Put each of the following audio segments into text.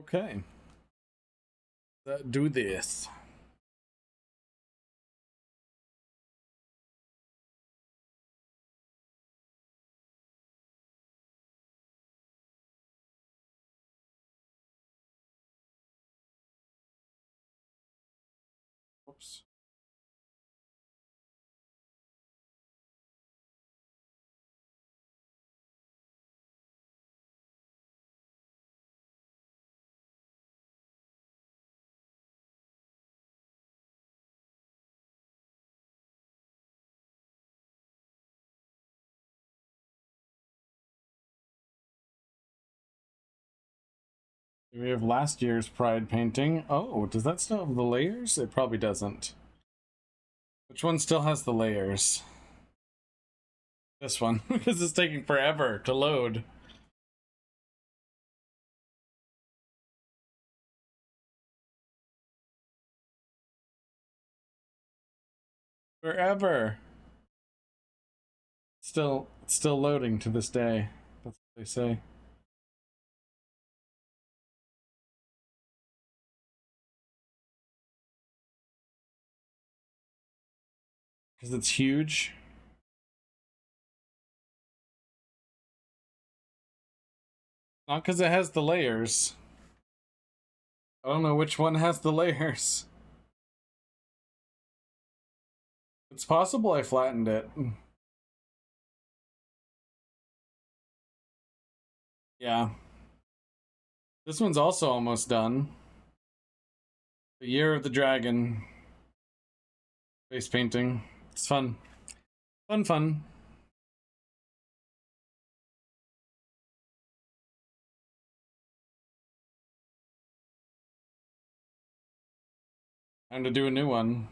Okay. Let's do this. Whoops. We have last year's Pride painting. Oh, does that still have the layers? It probably doesn't. Which one still has the layers? This one, because it's taking forever to load. Forever. It's still loading to this day. That's what they say. Because it's huge. Not because it has the layers. I don't know which one has the layers. It's possible I flattened it. Yeah. This one's also almost done. The Year of the Dragon. Face painting. It's fun. Fun. Time to do a new one.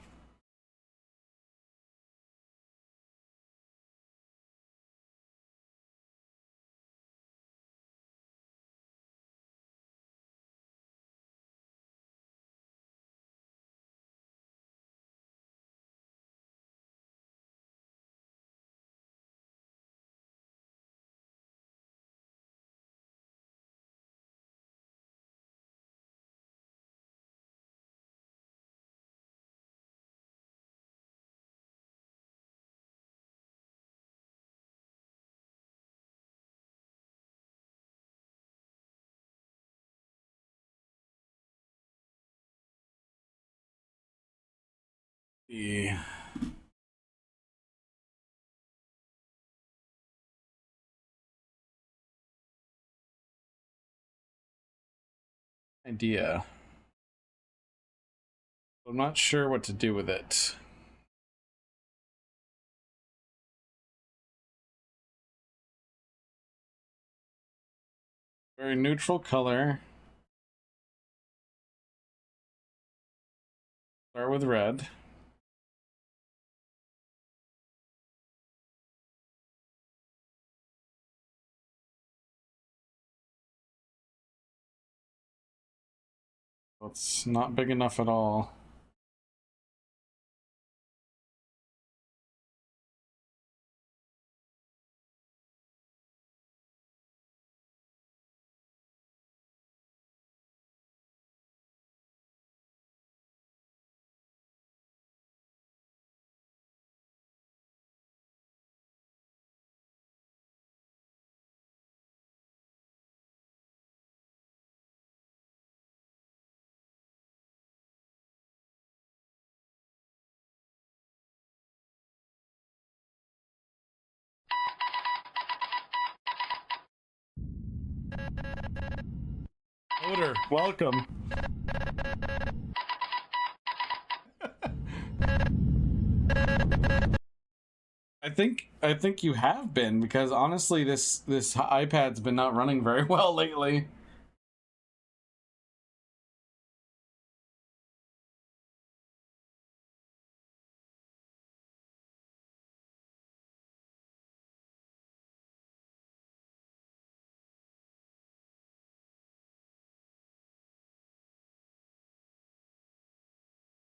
The idea. I'm not sure what to do with it. Very neutral color. Start with red. It's not big enough at all. Odor, welcome. I think you have been, because honestly this iPad's been not running very well lately.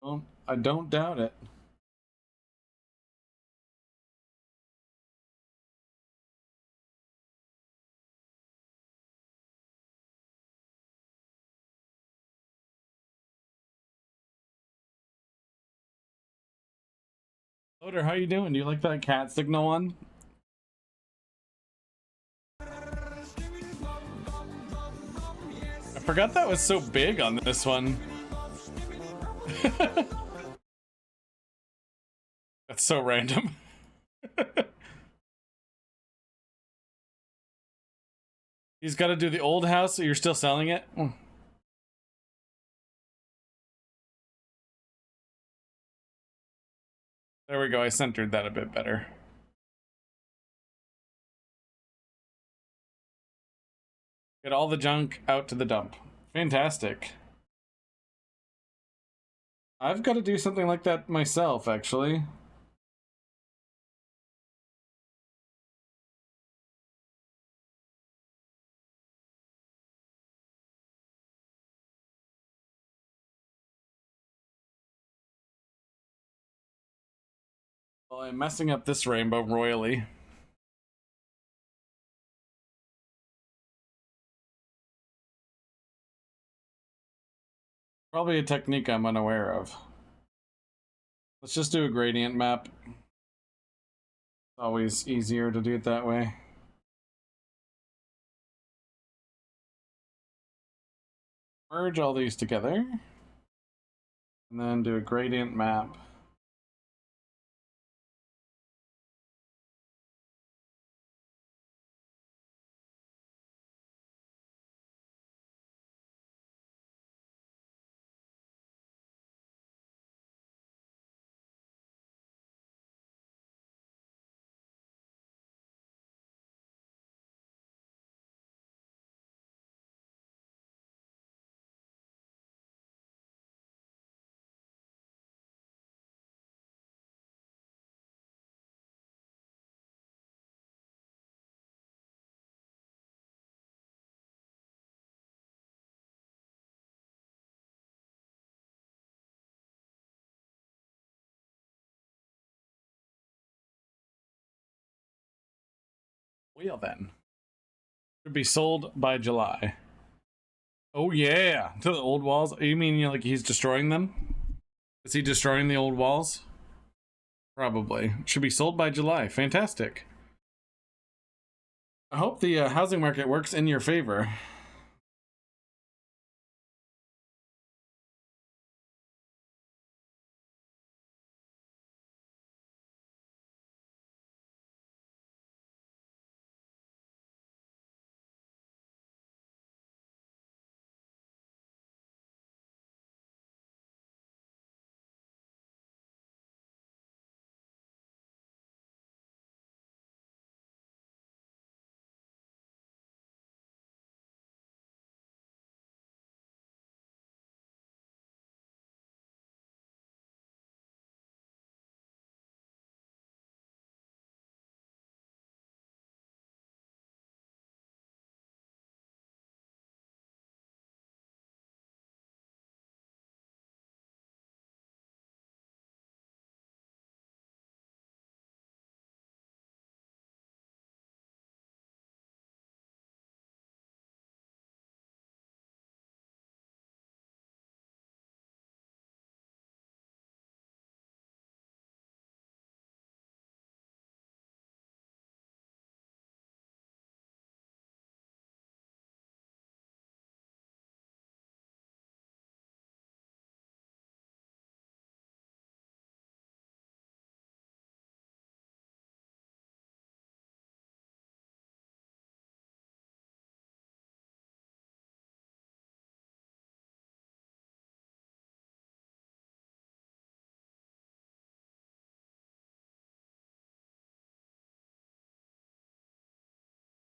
Well, I don't doubt it. Loader, how you doing? Do you like that cat signal one? I forgot that was so big on this one. That's so random. He's got to do the old house, so you're still selling it? There we go, I centered that a bit better. Get all the junk out to the dump. Fantastic. I've got to do something like that myself, actually. Well, I'm messing up this rainbow royally. Probably a technique I'm unaware of. Let's just do a gradient map. It's always easier to do it that way. Merge all these together. And then do a gradient map. Well then. Should be sold by July. Oh yeah, to the old walls. You mean like he's destroying them? Is he destroying the old walls? Probably. Should be sold by July. Fantastic. I hope the housing market works in your favor.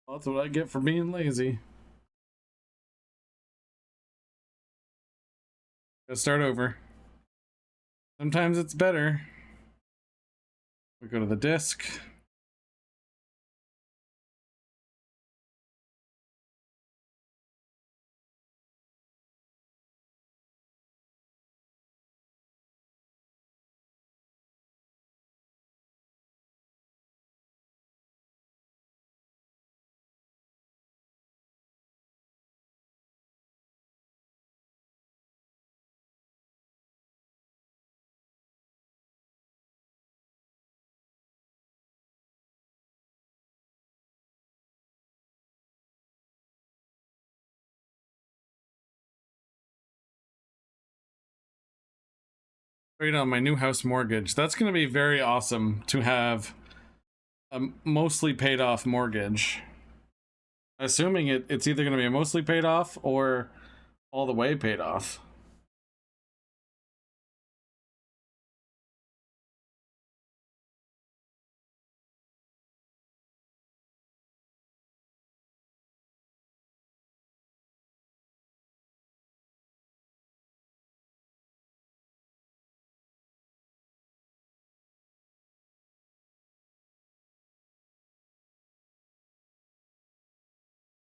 Well, that's what I get for being lazy. Let's start over. Sometimes it's better. We go to the disk. Right on my new house mortgage. That's going to be very awesome to have a mostly paid off mortgage. Assuming it's either going to be mostly paid off or all the way paid off.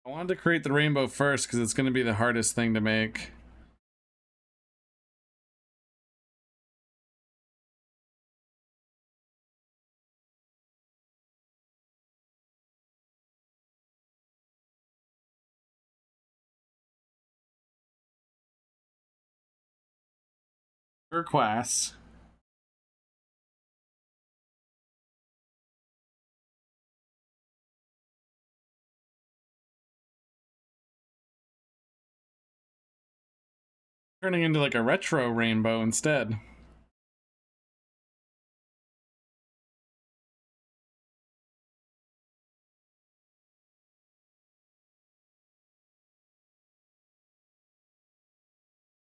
I wanted to create the rainbow first because it's going to be the hardest thing to make. Turquoise. Turning into like a retro rainbow instead.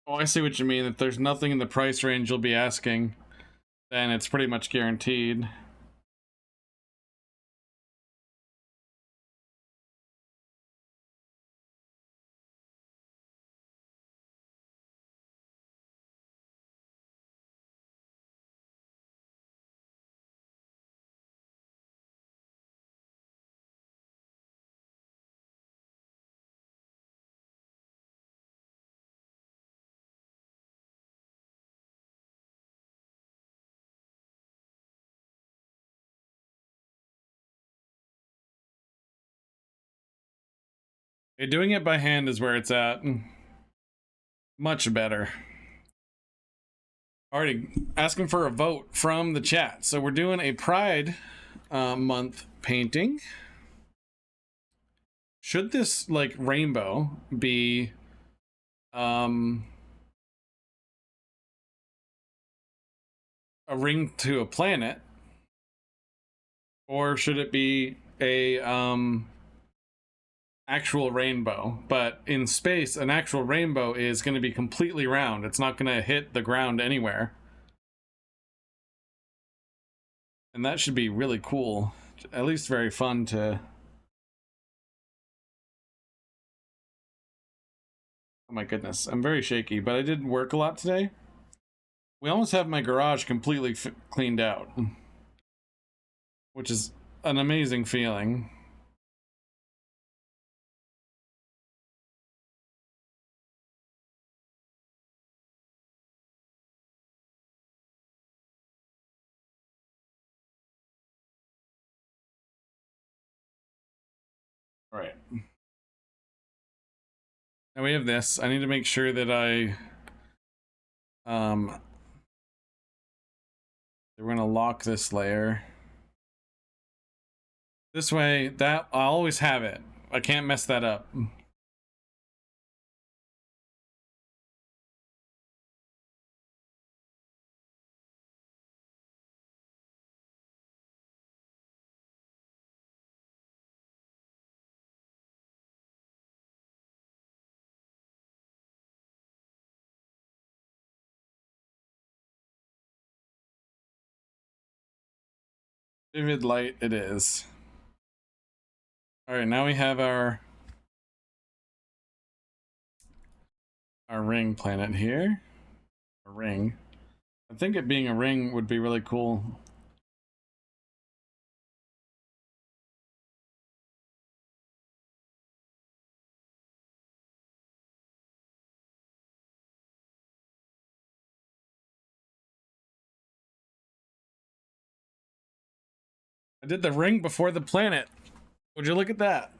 Oh, I see what you mean. If there's nothing in the price range you'll be asking, then it's pretty much guaranteed. Okay, doing it by hand is where it's at. Much better. Already asking for a vote from the chat. So we're doing a Pride month painting. Should this like rainbow be a ring to a planet, or should it be a actual rainbow? But in space, an actual rainbow is going to be completely round. It's not going to hit the ground anywhere. And that should be really cool. At least very fun to... Oh my goodness, I'm very shaky, but I did work a lot today. We almost have my garage completely cleaned out, which is an amazing feeling. All right. Now we have this. I need to make sure that we're gonna lock this layer. This way, that I'll always have it. I can't mess that up. Vivid light it is. All right, now we have our ring planet here. A ring. I think it being a ring would be really cool. I did the ring before the planet. Would you look at that?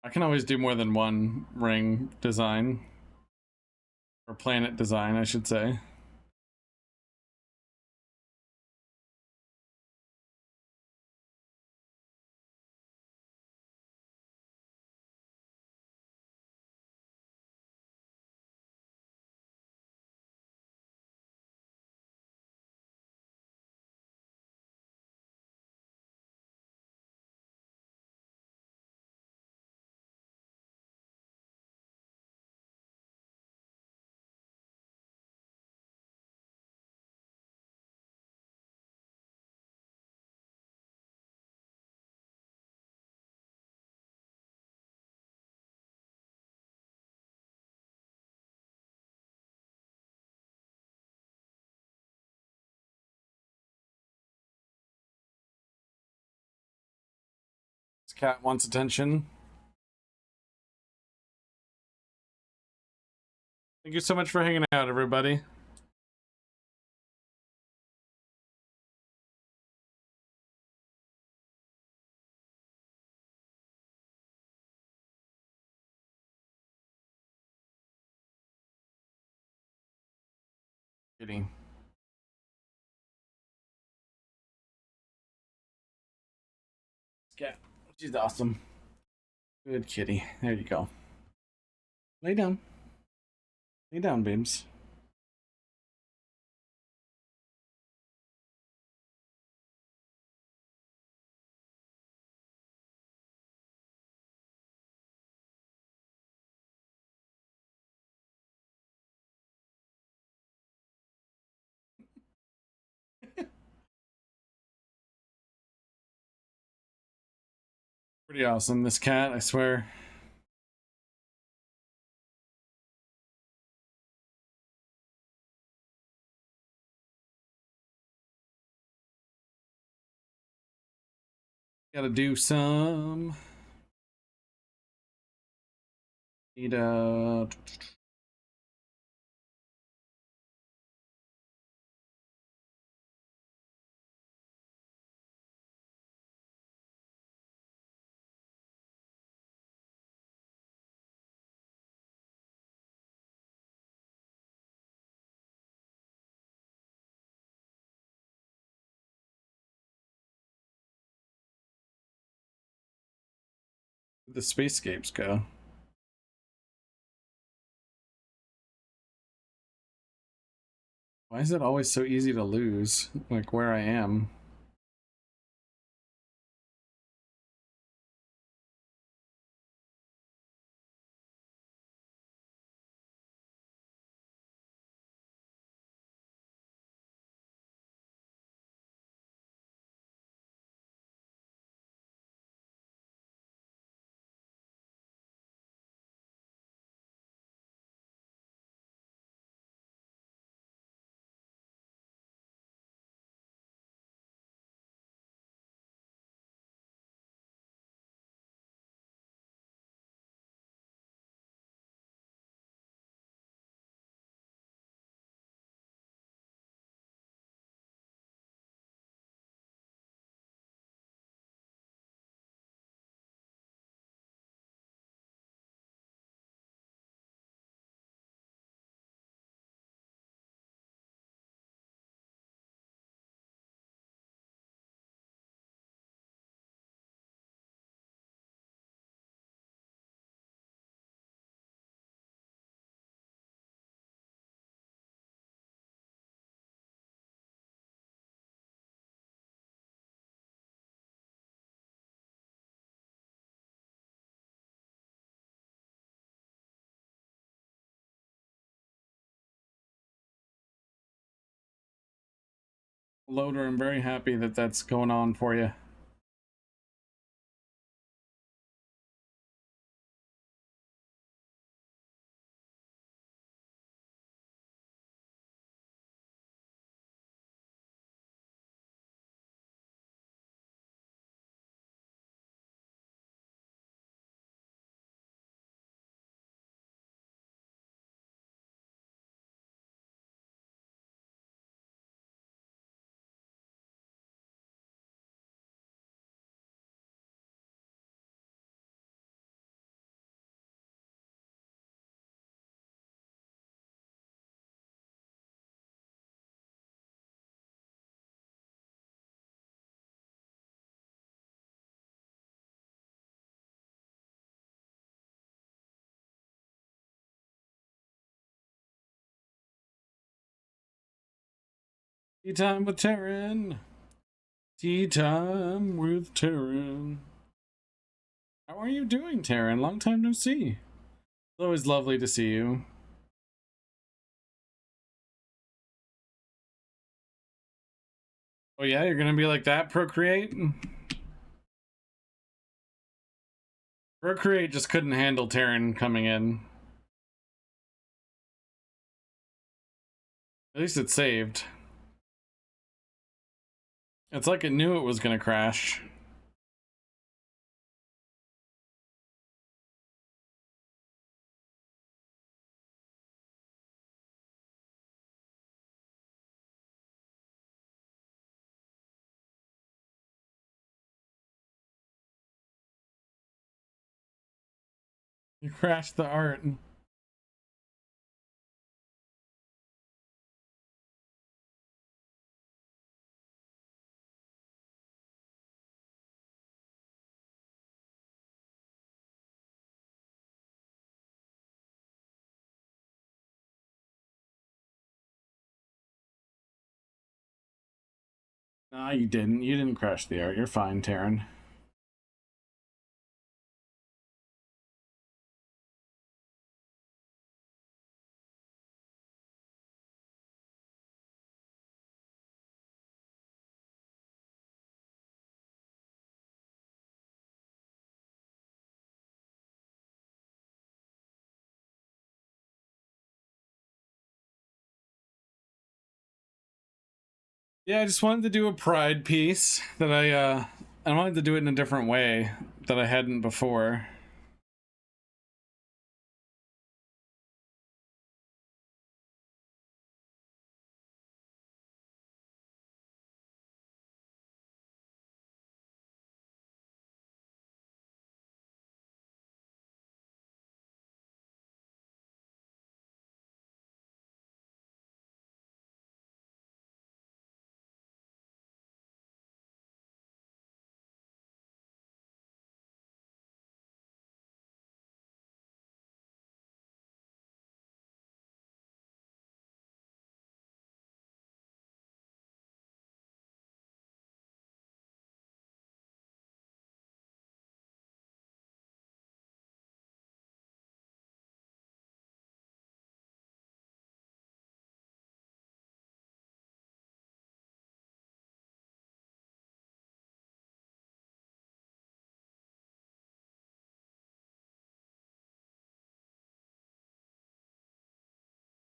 I can always do more than one ring design. Or planet design, I should say. Cat wants attention. Thank you so much for hanging out, everybody. Kidding. Cat. She's awesome. Good kitty. There you go. Lay down. Lay down, babes. Pretty awesome, this cat, I swear. Gotta do some. Need a. The spacescapes go. Why is it always so easy to lose? Like where I am. Loader, I'm very happy that that's going on for you. Tea time with Taryn. Tea time with Taryn. How are you doing, Taryn? Long time no see. It's always lovely to see you. Oh yeah, you're gonna be like that, Procreate? Procreate just couldn't handle Taryn coming in. At least it's saved. It's like it knew it was gonna crash. You crashed the art. No, you didn't. You didn't crash the art. You're fine, Taryn. Yeah, I just wanted to do a pride piece that I wanted to do it in a different way that I hadn't before.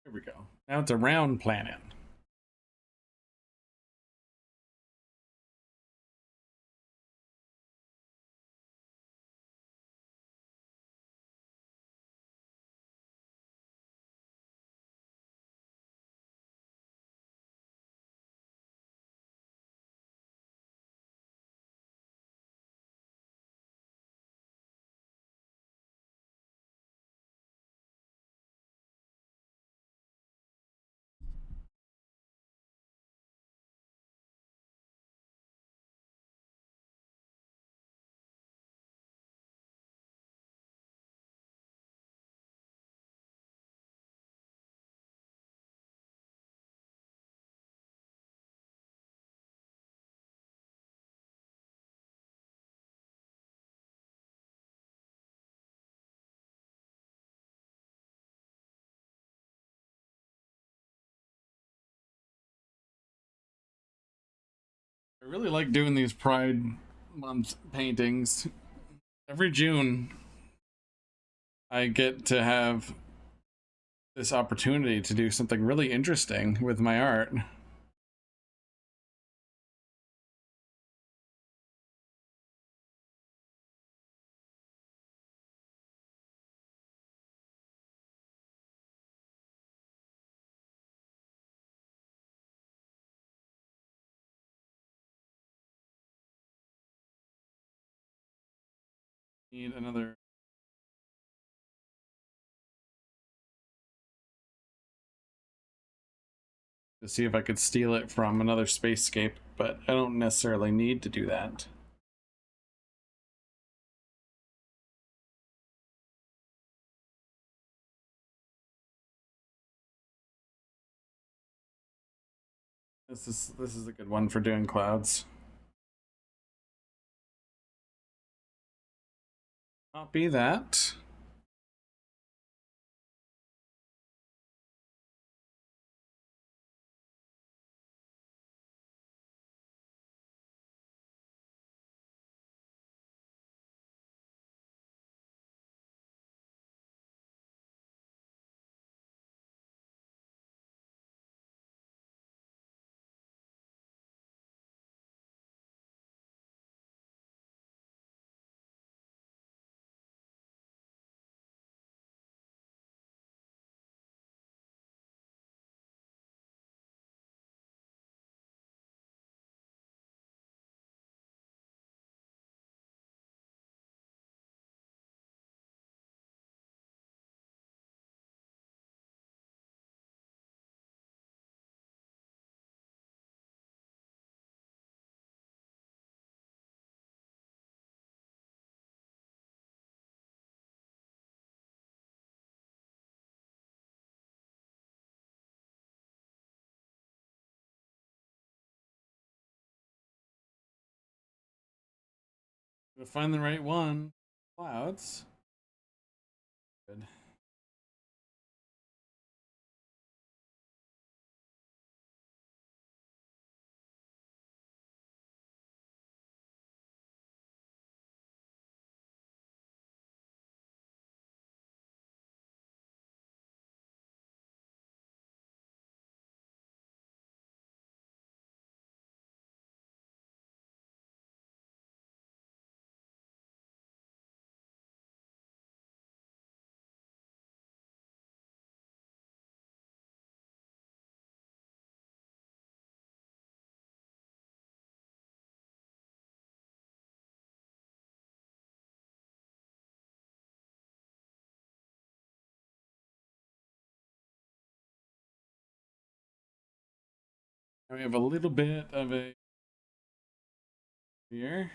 Here we go. Now it's a round planet. I really like doing these Pride Month paintings. Every June, I get to have this opportunity to do something really interesting with my art. Need another. To see if I could steal it from another spacescape, but I don't necessarily need to do that. This is a good one for doing clouds. Copy that. We'll find the right one. Clouds. Good. We have a little bit of a here.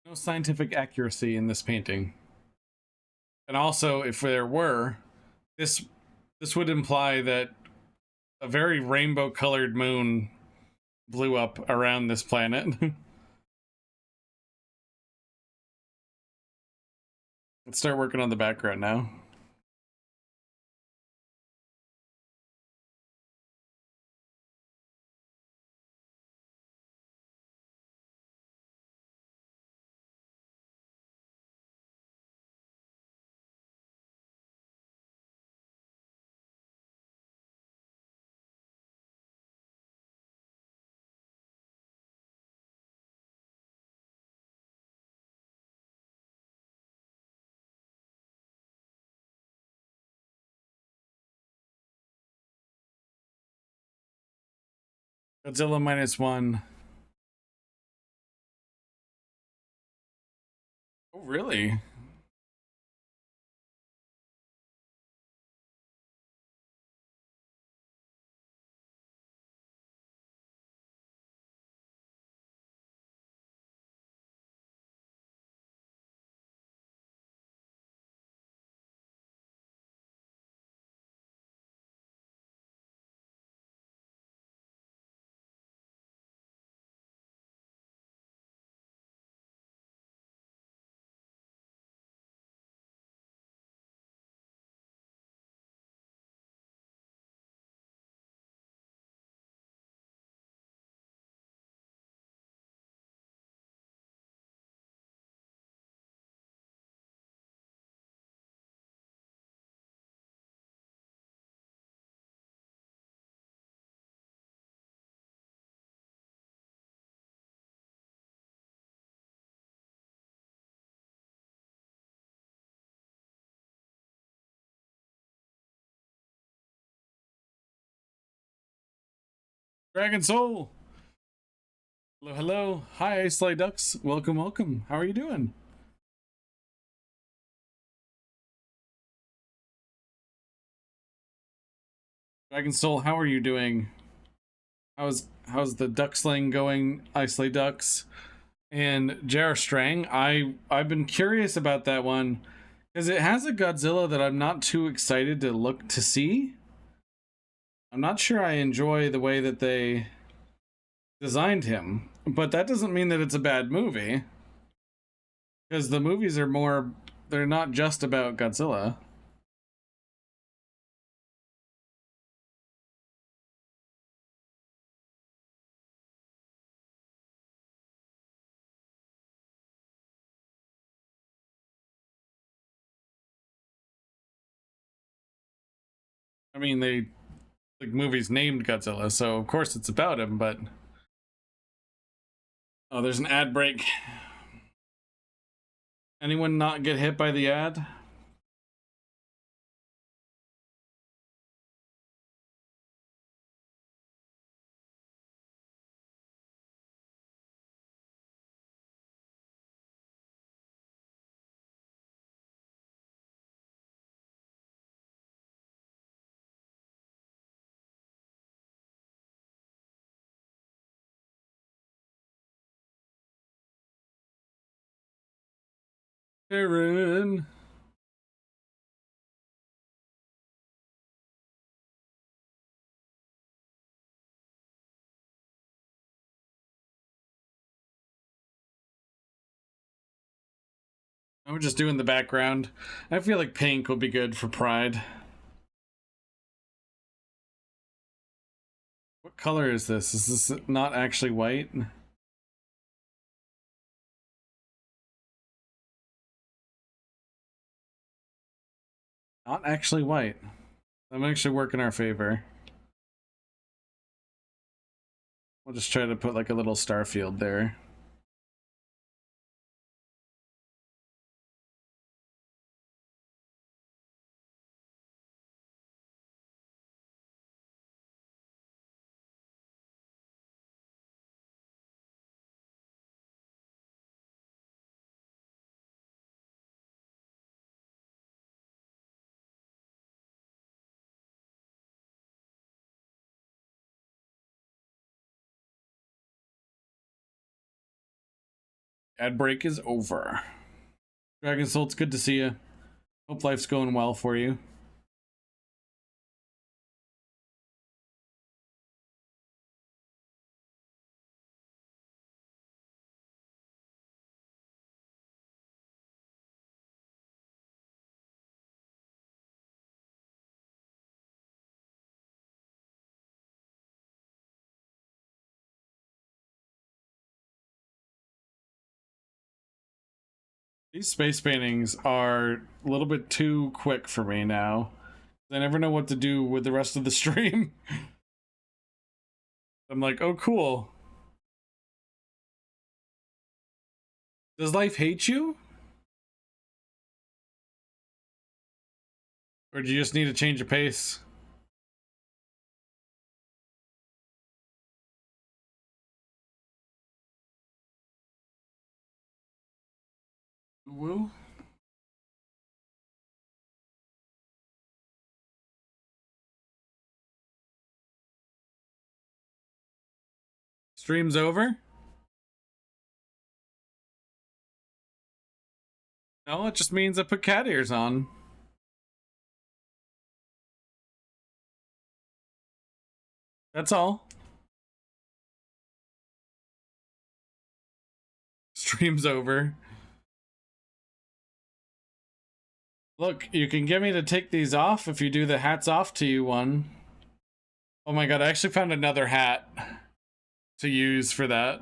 No scientific accuracy in this painting. And also, if there were, this this would imply that a very rainbow colored moon blew up around this planet. Let's start working on the background now. Godzilla -1. Oh, really? Dragon Soul! Hello, hello. Hi, Sly Ducks. Welcome, welcome. How are you doing? Dragon Soul, how are you doing? How's the duck slaying going, Isley Ducks? And Jarstrang, I've been curious about that one because it has a Godzilla that I'm not too excited to look to see. I'm not sure I enjoy the way that they designed him, but that doesn't mean that it's a bad movie because the movies are more, they're not just about Godzilla. I mean, they like movies named Godzilla, so of course it's about him, but oh, there's an ad break. Anyone not get hit by the ad? Aaron. I'm just doing the background. I feel like pink will be good for Pride. What color is this? Is this not actually white? Not actually white. That actually work in our favor. We'll just try to put like a little star field there. Ad break is over. Dragon Soul, it's good to see you. Hope life's going well for you. These space paintings are a little bit too quick for me now. I never know what to do with the rest of the stream. I'm like, oh, cool. Does life hate you? Or do you just need to change your pace? Woo. Stream's over? No, it just means I put cat ears on. That's all. Stream's over. Look, you can get me to take these off if you do the hats off to you one. Oh my god, I actually found another hat to use for that.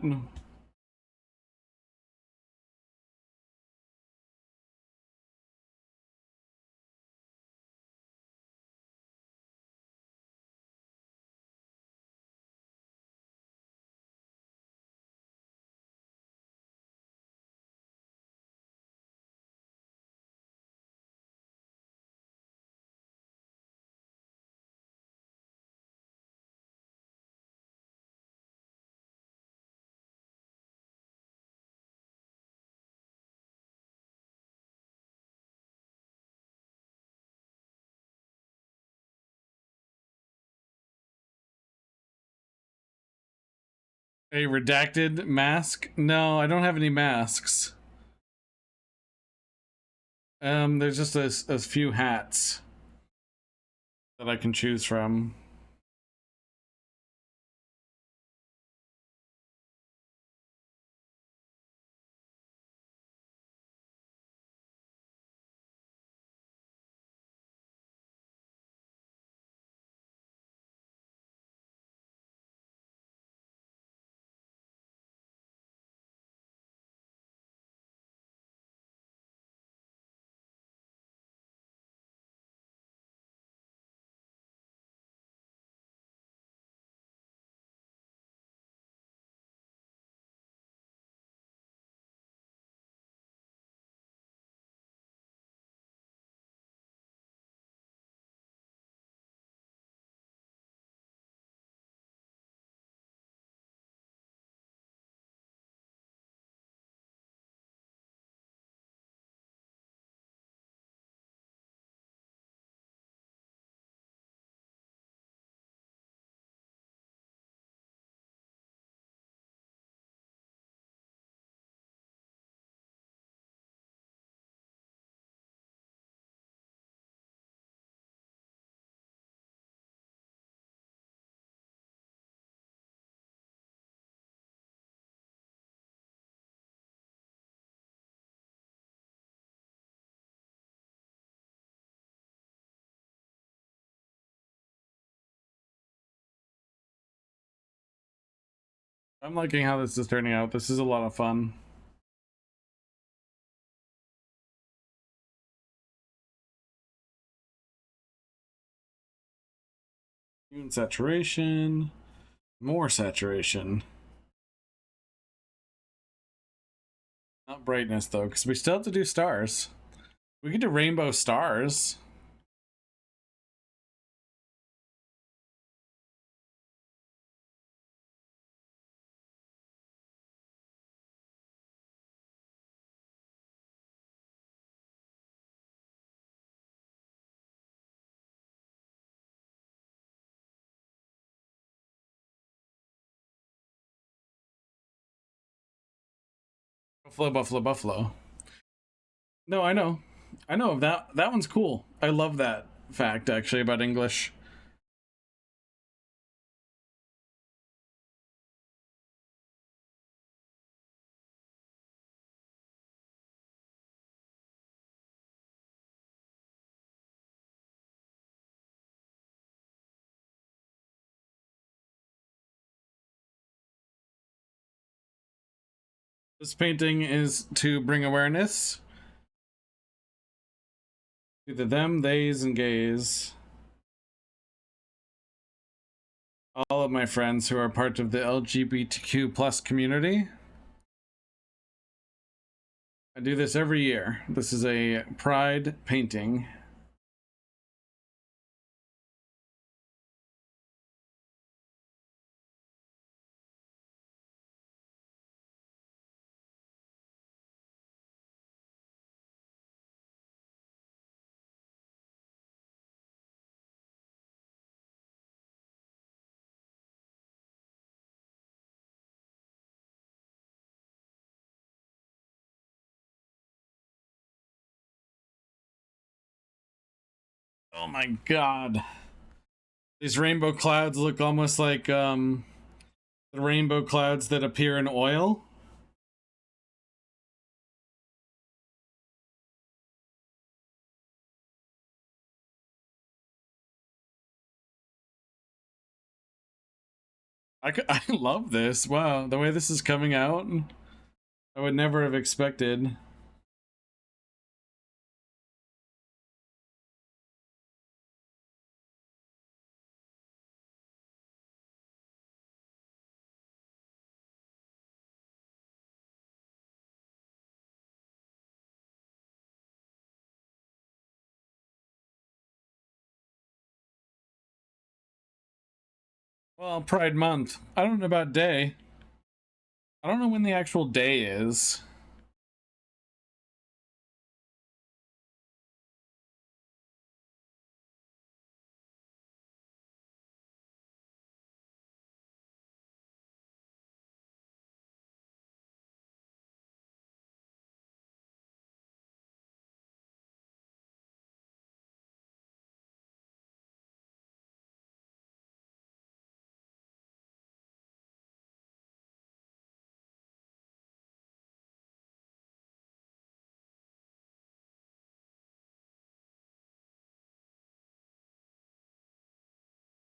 A redacted mask? No, I don't have any masks. There's just a few hats that I can choose from. I'm liking how this is turning out. This is a lot of fun. Saturation. More saturation. Not brightness, though, because we still have to do stars. We could do rainbow stars. Buffalo, buffalo, buffalo. No, I know. I know. That one's cool. I love that fact, actually, about English. This painting is to bring awareness to the them, theys, and gays. All of my friends who are part of the LGBTQ plus community. I do this every year. This is a pride painting. Oh my god. These rainbow clouds look almost like the rainbow clouds that appear in oil. I love this. Wow, the way this is coming out, I would never have expected. Well, Pride Month. I don't know about day. I don't know when the actual day is.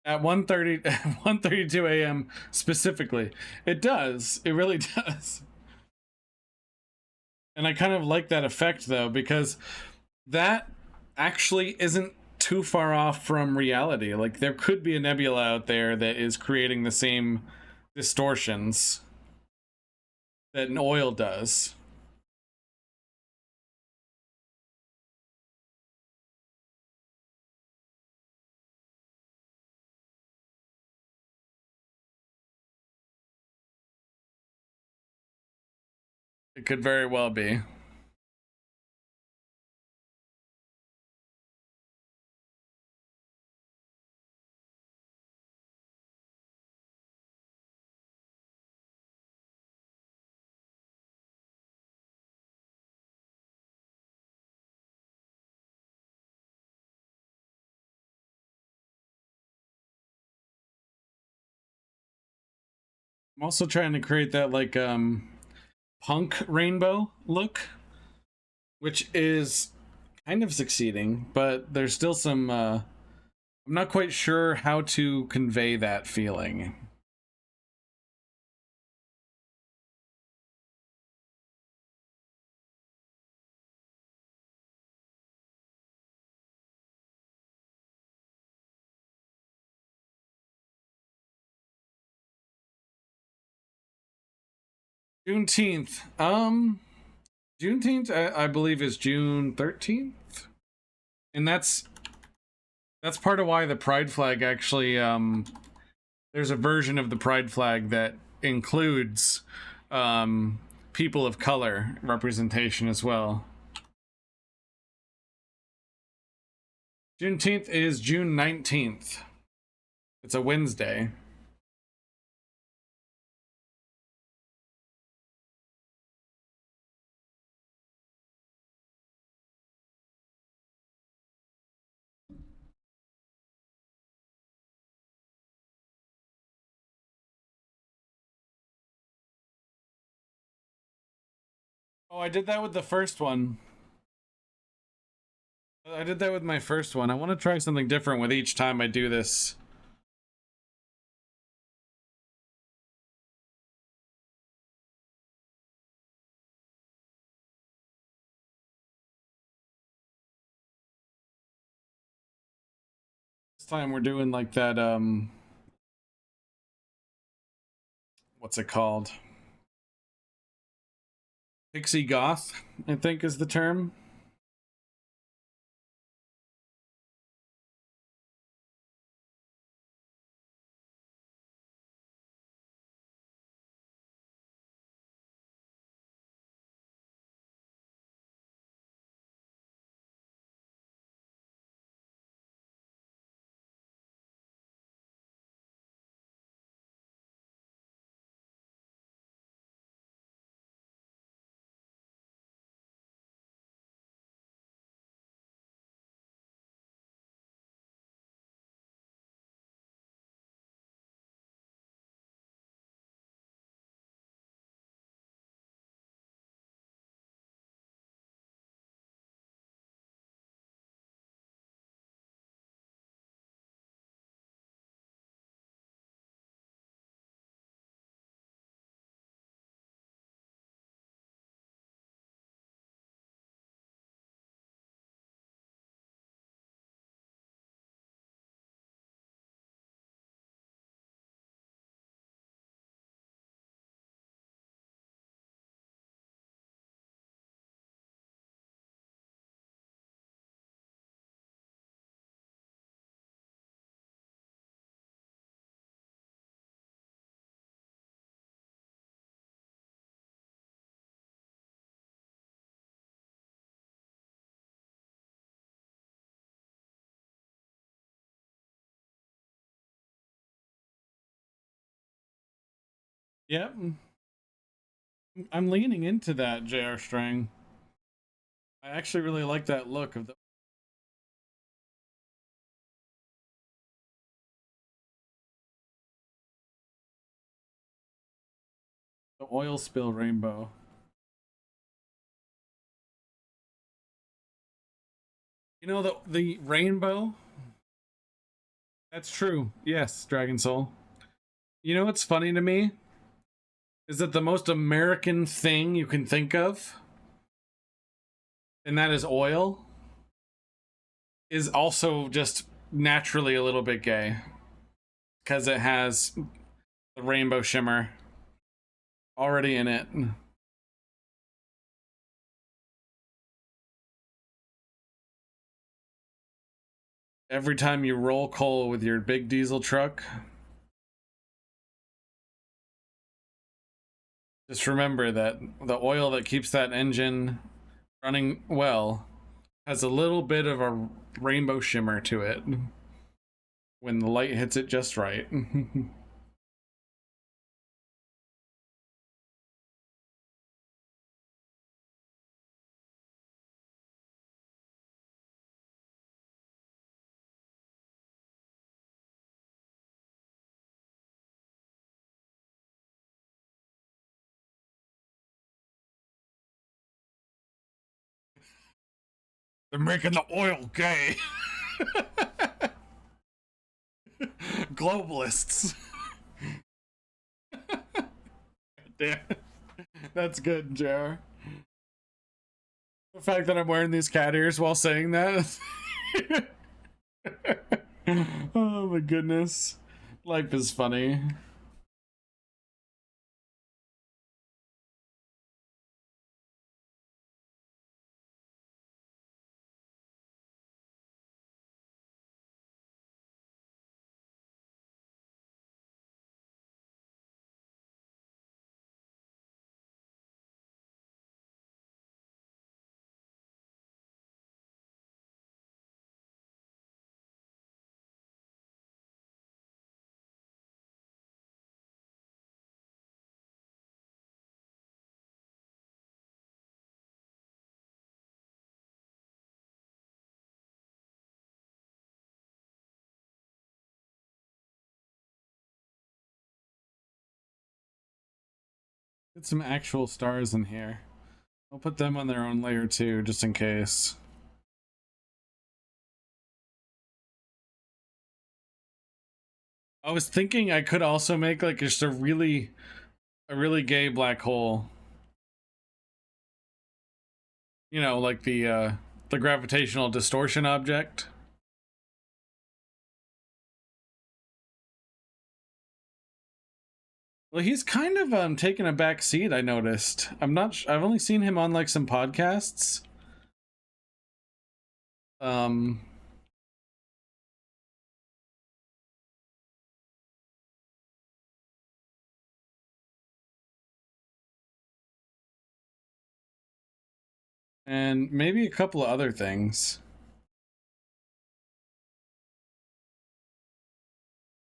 At 1:30 1:32 a.m. specifically. It does. It really does. And I kind of like that effect though, because that actually isn't too far off from reality. Like there could be a nebula out there that is creating the same distortions that an oil does. It could very well be. I'm also trying to create that like punk rainbow look, which is kind of succeeding, but there's still some I'm not quite sure how to convey that feeling. Juneteenth. Juneteenth, I believe, is June 13th, and that's part of why the pride flag actually there's a version of the pride flag that includes people of color representation as well. Juneteenth is June 19th. It's a Wednesday. Oh, I did that with the first one. I did that with my first one. I want to try something different with each time I do this. This time we're doing like that, what's it called? Pixie goth, I think is the term. Yep. I'm leaning into that, JR String. I actually really like that look of the oil spill rainbow. You know the rainbow? That's true. Yes, Dragon Soul. You know what's funny to me? Is that the most American thing you can think of, and that is oil, is also just naturally a little bit gay. Because it has the rainbow shimmer already in it. Every time you roll coal with your big diesel truck, just remember that the oil that keeps that engine running well has a little bit of a rainbow shimmer to it when the light hits it just right. They're making the oil gay. Globalists. Damn. That's good, JR. The fact that I'm wearing these cat ears while saying that. Oh my goodness. Life is funny. Put some actual stars in here. I'll put them on their own layer too, just in case. I was thinking I could also make like just a really gay black hole. You know, like the gravitational distortion object. Well, he's kind of taking a back seat, I noticed. I'm not I've only seen him on like some podcasts. Um and maybe a couple of other things.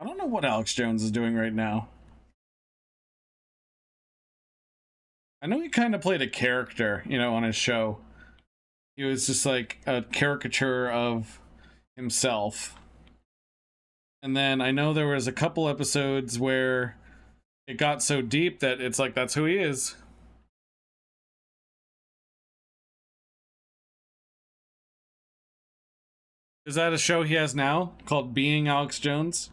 I don't know what Alex Jones is doing right now. I know he kind of played a character, you know, on his show. He was just like a caricature of himself. And then I know there was a couple episodes where it got so deep that it's like that's who he is. Is that a show he has now called Being Alex Jones?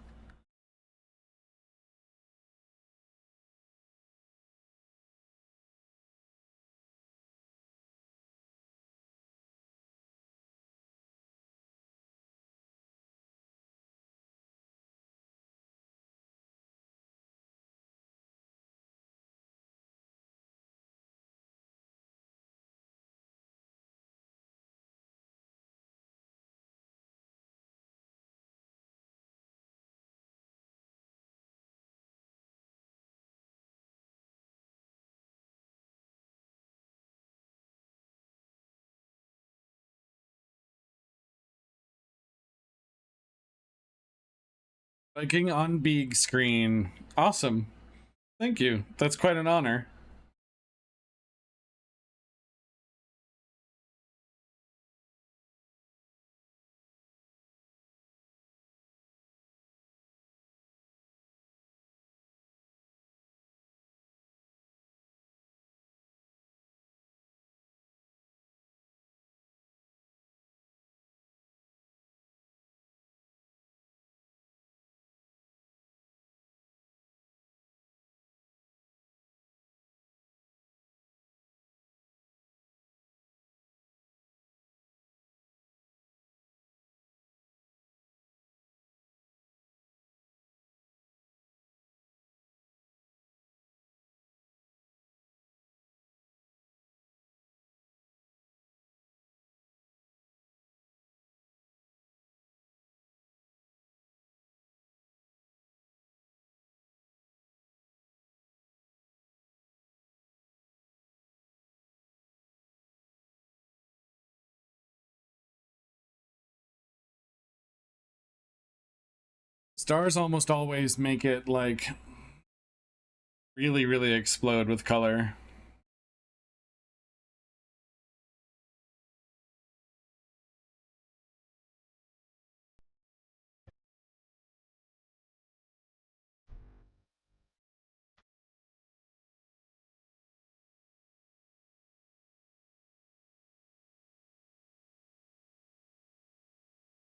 Viking on big screen. Awesome. Thank you. That's quite an honor. Stars almost always make it like really explode with color.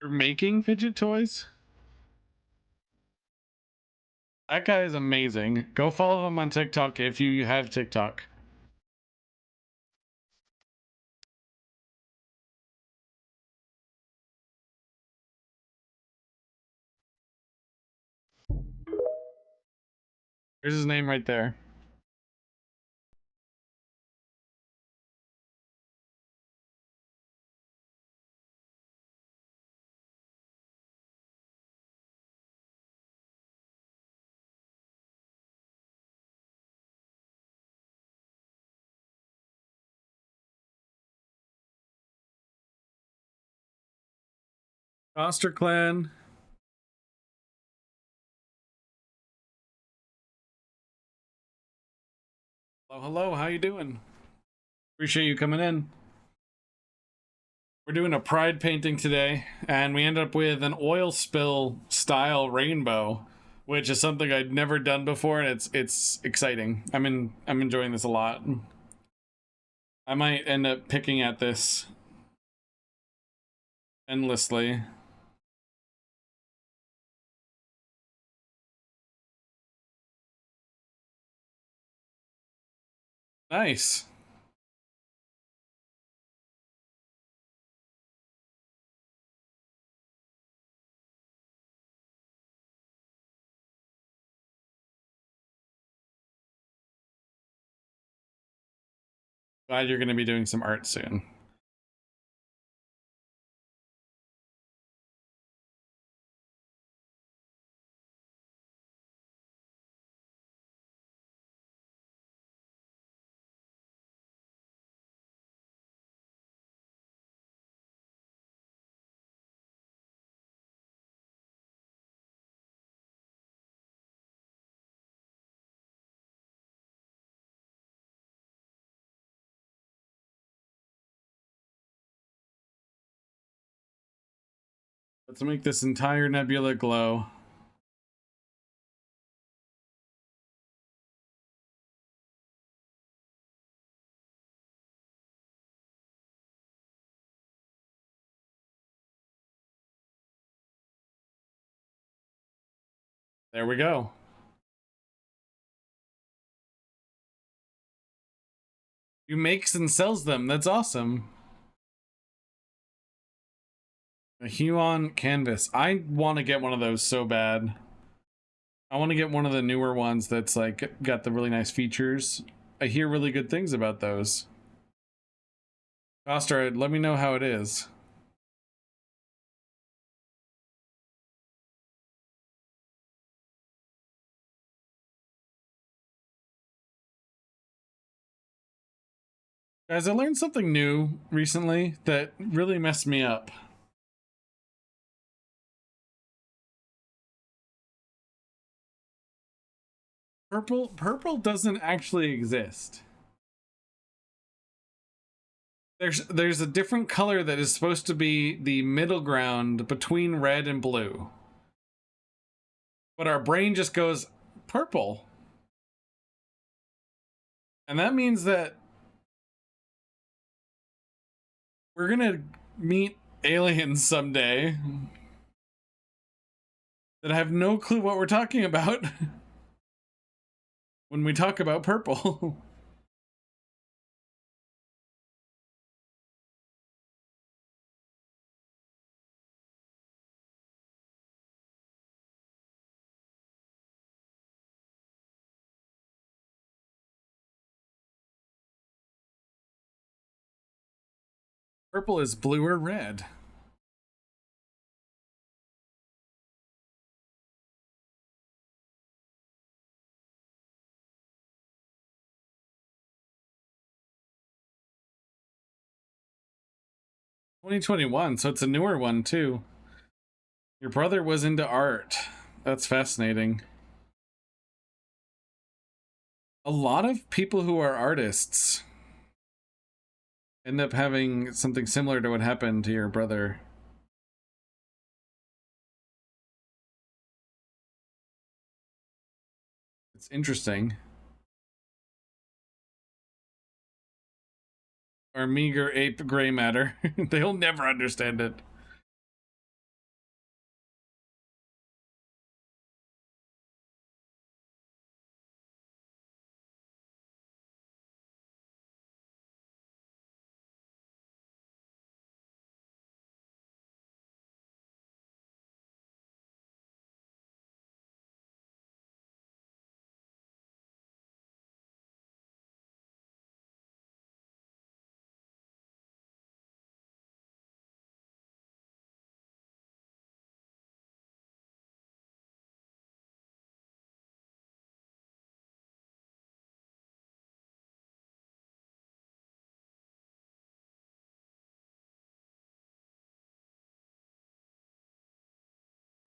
You're making fidget toys? That guy is amazing. Go follow him on TikTok if you have TikTok. There's his name right there. Foster Clan. Hello, how you doing? Appreciate you coming in. We're doing a pride painting today, and we end up with an oil spill style rainbow which is something I'd never done before, and it's exciting. I'm enjoying this a lot. I might end up picking at this endlessly. Nice. Glad you're going to be doing some art soon. Let's make this entire nebula glow. There we go. You makes and sells them. That's awesome. A Huon canvas. I want to get one of those so bad. I want to get one of the newer ones that's like got the really nice features. I hear really good things about those. Coster, let me know how it is. Guys, I learned something new recently that really messed me up. Purple doesn't actually exist. There's a different color that is supposed to be the middle ground between red and blue. But our brain just goes purple. And that means that we're gonna meet aliens someday that have no clue what we're talking about when we talk about purple. Purple is blue or red. (2021), so it's a newer one too. Your brother was into art. That's fascinating. A lot of people who are artists end up having something similar to what happened to your brother. It's interesting. Our meager ape gray matter. They'll never understand it.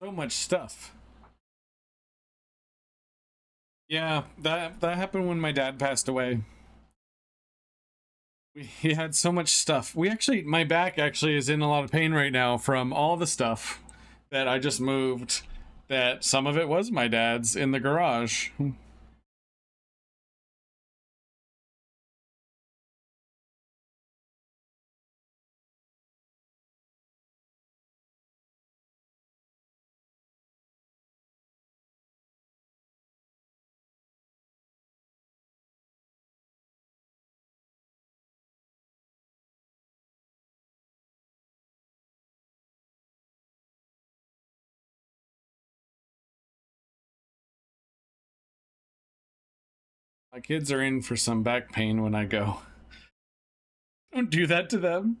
So much stuff. Yeah, that happened when my dad passed away. He had so much stuff. My back actually is in a lot of pain right now from all the stuff that I just moved. that some of it was my dad's in the garage. My kids are in for some back pain when I go. Don't do that to them.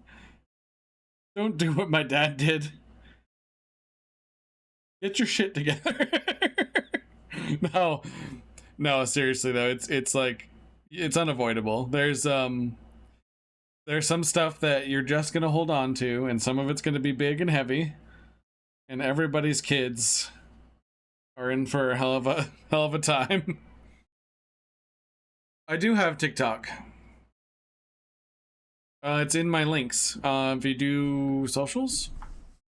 Don't do what my dad did. Get your shit together. No, no, seriously though, it's like it's unavoidable. There's some stuff that you're just gonna hold on to, and some of it's gonna be big and heavy. And everybody's kids are in for a hell of a time. I do have TikTok. It's in my links. If you do socials,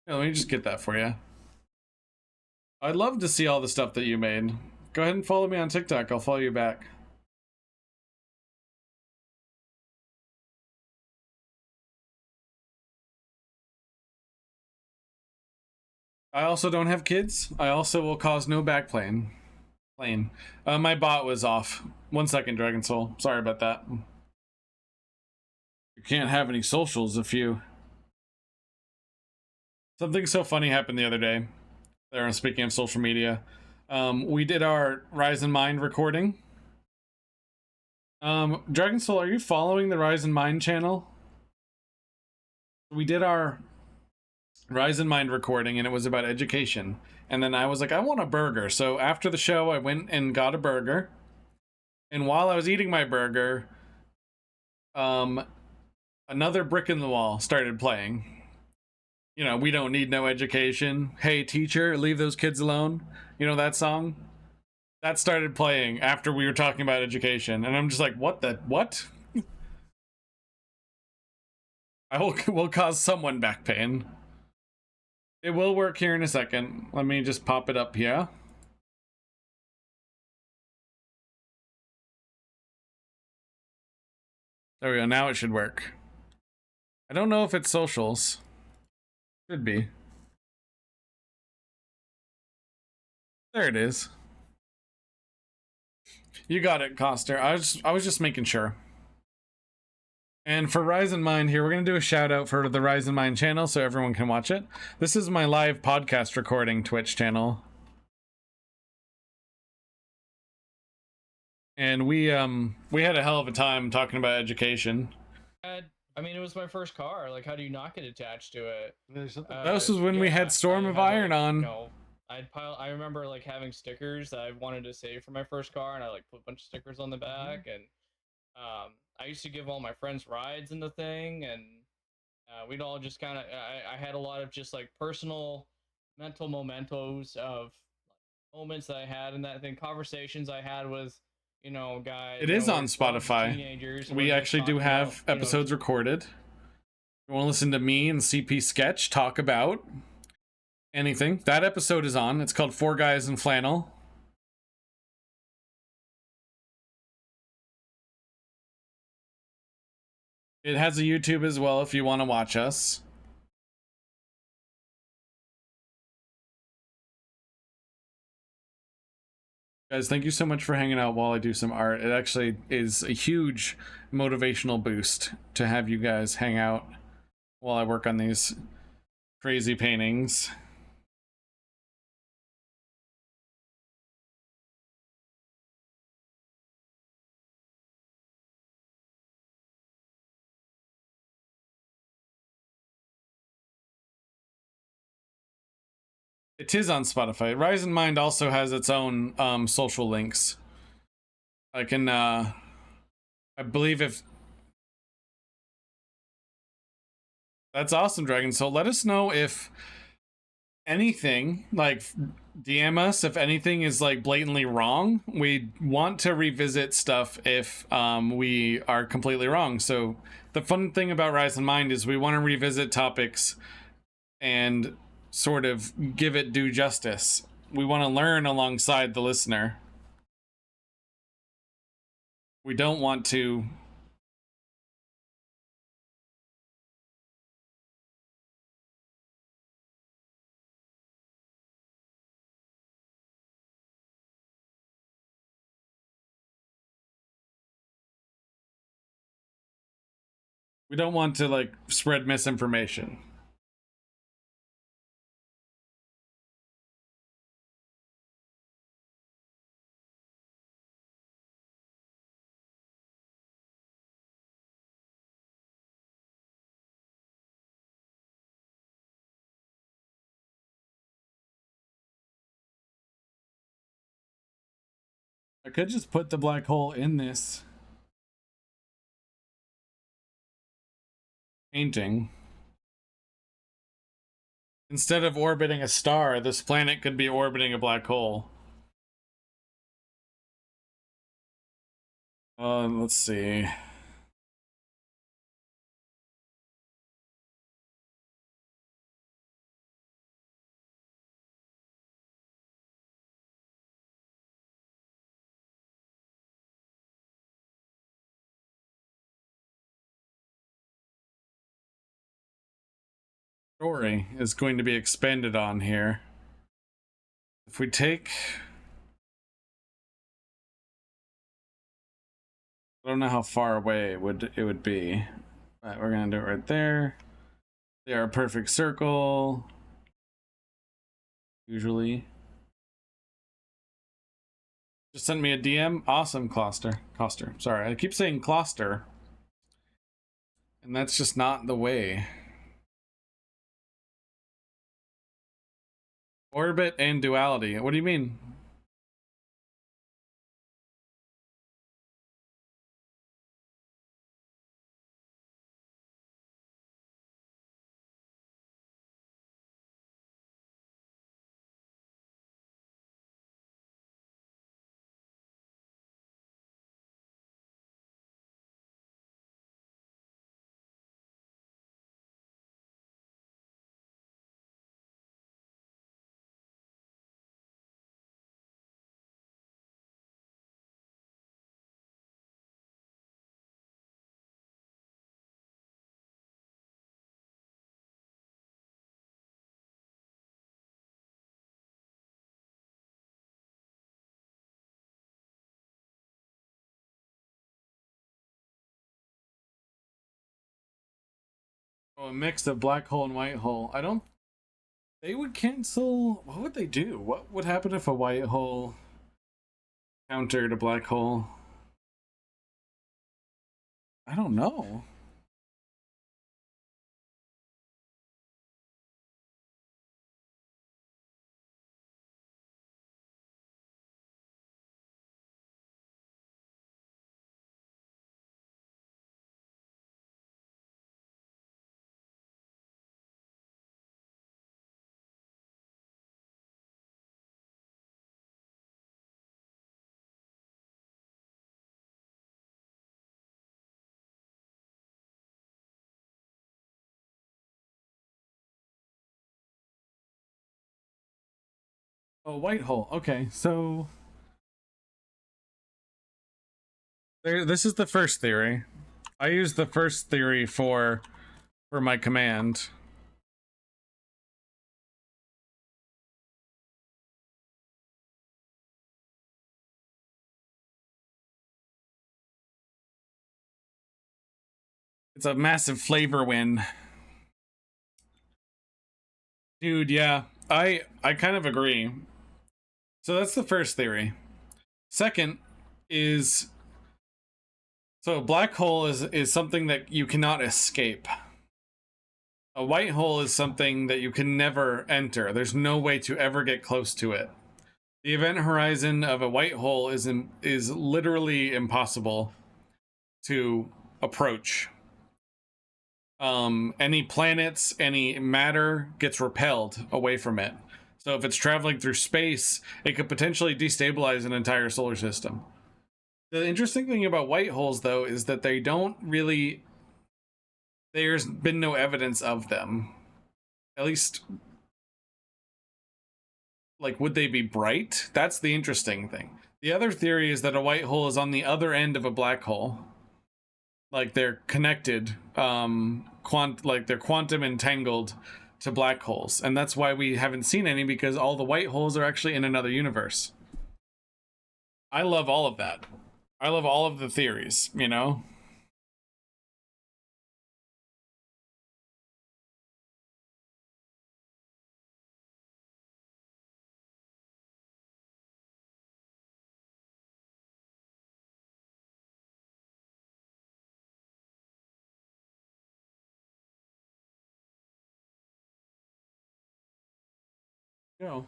yeah, let me just get that for you. I'd love to see all the stuff that you made. Go ahead and follow me on TikTok. I'll follow you back. I also don't have kids. I also will cause no back pain. My bot was off. 1 second, Dragon Soul. Sorry about that. You can't have any socials if you... Something so funny happened the other day. There, speaking of social media. We did our Rise in Mind recording. Dragon Soul, are you following the Rise in Mind channel? We did our Rise in Mind recording, and it was about education. And then I was like, I want a burger. So after the show, I went and got a burger. And while I was eating my burger, another brick in the wall started playing. You know, we don't need no education. Hey, teacher, leave those kids alone. You know that song? That started playing after we were talking about education. And I'm just like, what? I will cause someone back pain. It will work here in a second. Let me just pop it up here. There we go. Now it should work. I don't know if it's socials. Should be. There it is. You got it, Coster. I was just making sure. And for Rise in Mind here, we're going to do a shout out for the Rise in Mind channel so everyone can watch it. This is my live podcast recording Twitch channel. And we had a hell of a time talking about education. I mean, it was my first car. Like, how do you not get attached to it? This was when we had Storm of Iron on. You know, I remember like having stickers that I wanted to save for my first car, and I like put a bunch of stickers on the back, and I used to give all my friends rides in the thing, and we'd all just kind of. I had a lot of just like personal, mental mementos of moments that I had in that thing, conversations I had with. You know, guys. It is on Spotify. We actually do have episodes recorded. You want to listen to me and CP Sketch talk about anything? That episode is on. It's called Four Guys in Flannel. It has a YouTube as well if you want to watch us. Guys, thank you so much for hanging out while I do some art. It actually is a huge motivational boost to have you guys hang out while I work on these crazy paintings. It is on Spotify. Rise in Mind also has its own social links. I can, I believe if... That's awesome, Dragon Soul. Let us know if anything, like, DM us if anything is, like, blatantly wrong. We want to revisit stuff if we are completely wrong. So the fun thing about Rise in Mind is we want to revisit topics and sort of give it due justice. we want to learn alongside the listener. We don't want to like spread misinformation. I could just put the black hole in this painting. Instead of orbiting a star, this planet could be orbiting a black hole. Let's see. Story is going to be expanded on here. If we take, I don't know how far away it would be, but we're gonna do it right there. They are a perfect circle. Usually. Just send me a DM. Awesome, Coster. Sorry, I keep saying Closter. And that's just not the way. Orbit and duality. What do you mean? Oh, a mix of black hole and white hole. I don't. They would cancel. What would they do? What would happen if a white hole countered a black hole? I don't know. Oh, white hole. Okay, so there. This is the first theory. I use the first theory for my command. It's a massive flavor win. Dude, yeah. I kind of agree. So that's the first theory. Second is, so a black hole is something that you cannot escape. A white hole is something that you can never enter. There's no way to ever get close to it. The event horizon of a white hole is literally impossible to approach. Any planets, any matter gets repelled away from it. So if it's traveling through space, it could potentially destabilize an entire solar system. The interesting thing about white holes, though, is that they don't really. There's been no evidence of them. At least like, would they be bright? That's the interesting thing. The other theory is that a white hole is on the other end of a black hole. Like they're connected, like they're quantum entangled to black holes. And that's why we haven't seen any, because all the white holes are actually in another universe. I love all of that. I love all of the theories, you know? Go.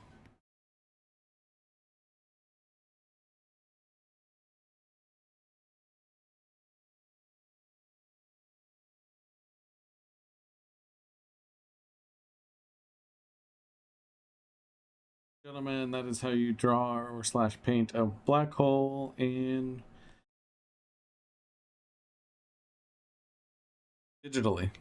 Gentlemen, that is how you draw or slash paint a black hole in digitally.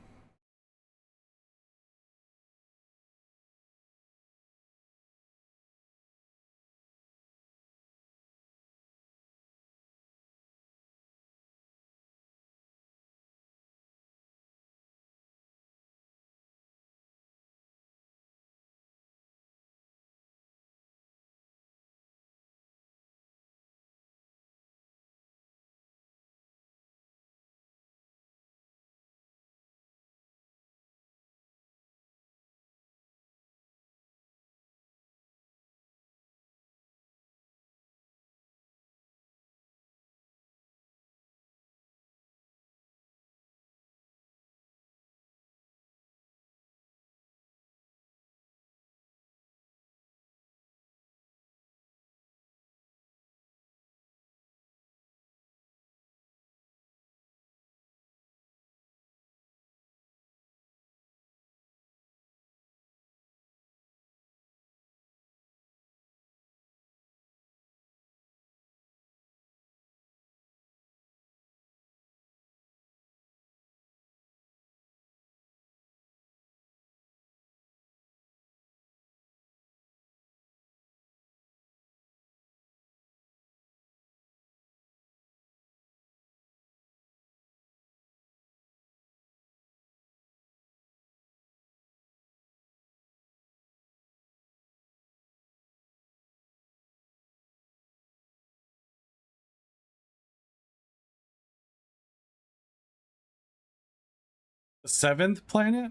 The seventh planet?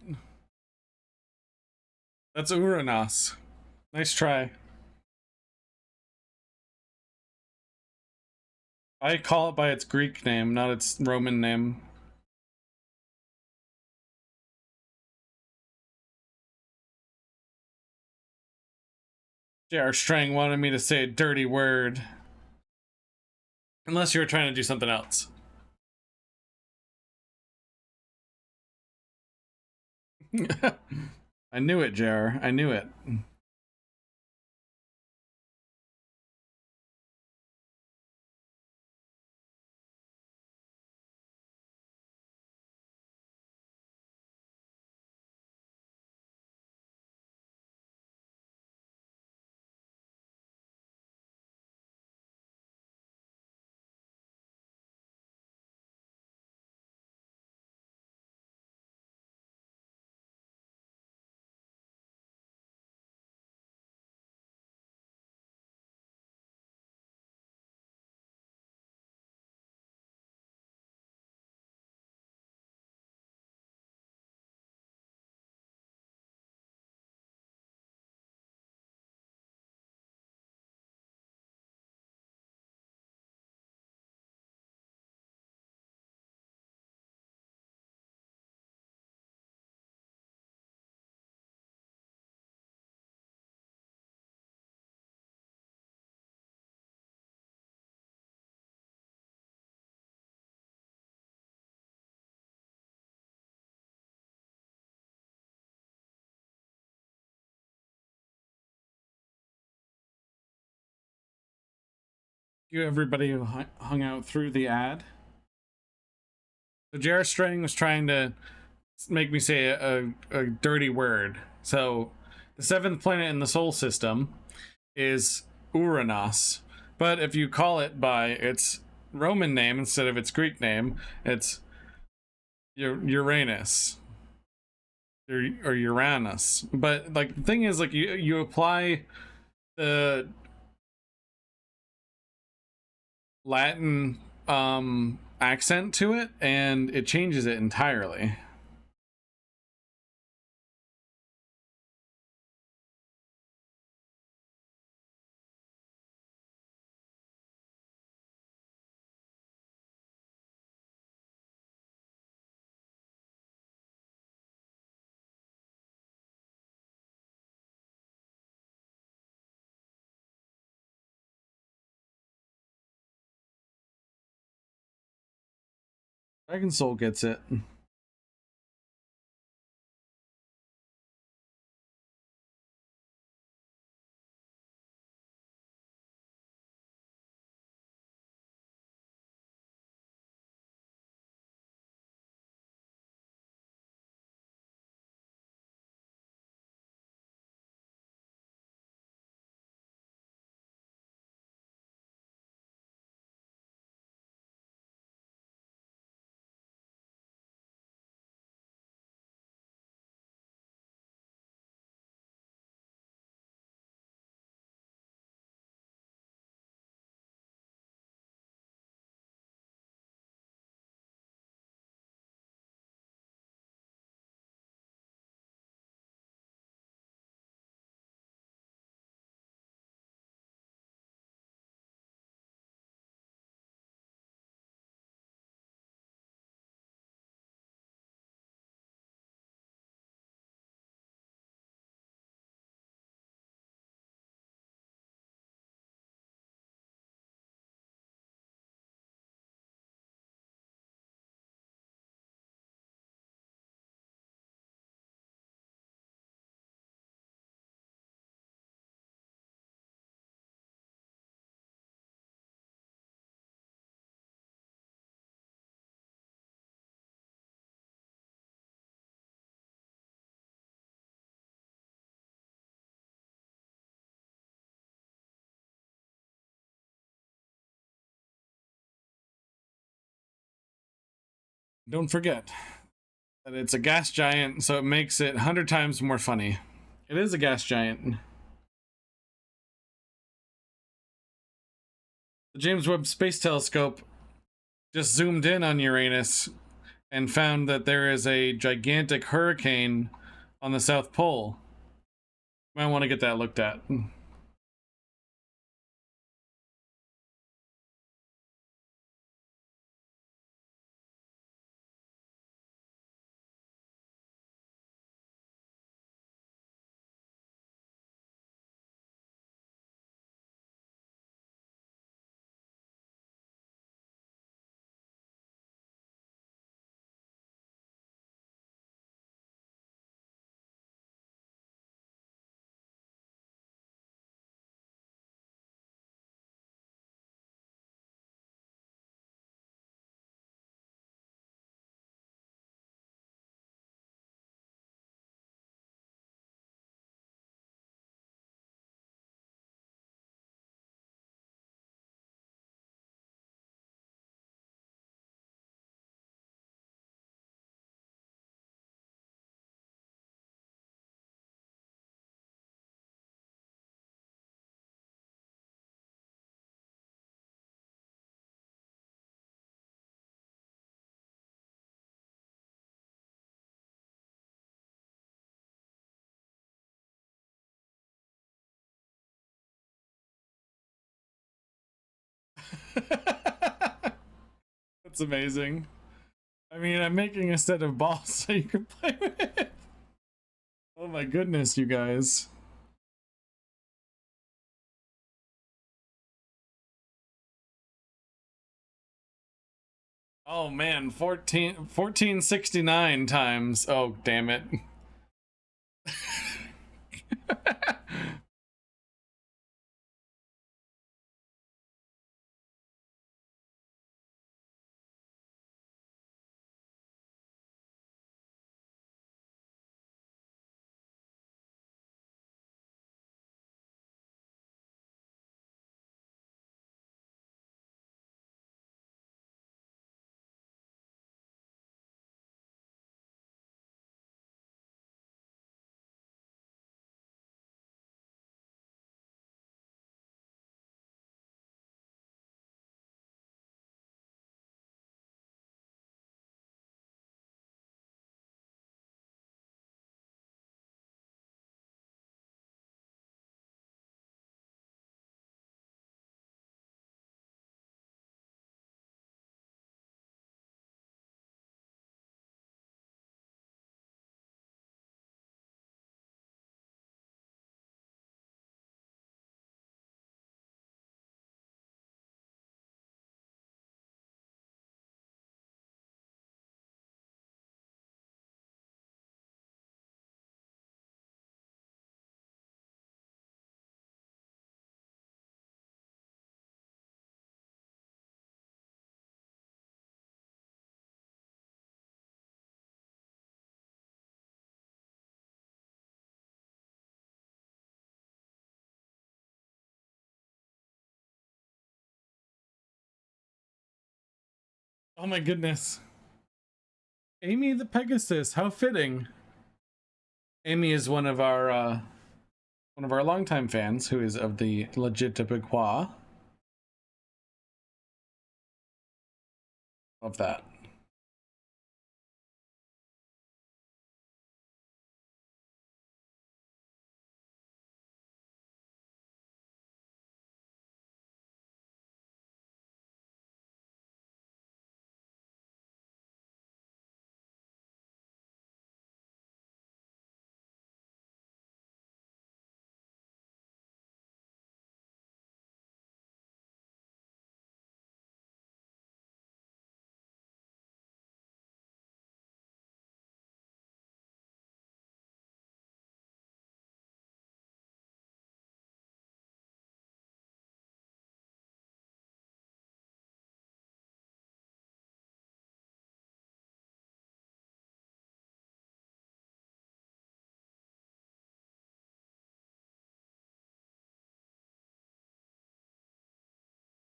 That's Uranus. Nice try. I call it by its Greek name, not its Roman name. J.R. Strang wanted me to say a dirty word. Unless you were trying to do something else. I knew it, J.R. I knew it. You everybody who hung out through the ad. So J.R. Strang was trying to make me say a dirty word. So The seventh planet in the Sol system is Uranus. But if you call it by its Roman name instead of its Greek name, it's Uranus or Uranus. But like the thing is, like you apply the Latin accent to it, and it changes it entirely. Dragon Soul gets it. Don't forget that it's a gas giant, so it makes it 100 times more funny. It is a gas giant. The James Webb Space Telescope just zoomed in on Uranus and found that there is a gigantic hurricane on the South Pole. Might want to get that looked at. That's amazing. I mean, I'm making a set of balls so you can play with it. Oh my goodness, you guys. Oh man, 1469 times. Oh, damn it. Oh my goodness. Amy the Pegasus, how fitting. Amy is one of our longtime fans who is of the legit Québécois. Of that.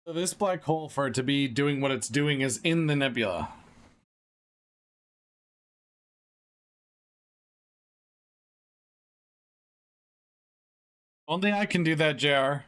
So this black hole, for it to be doing what it's doing, is in the nebula. Only I can do that, JR.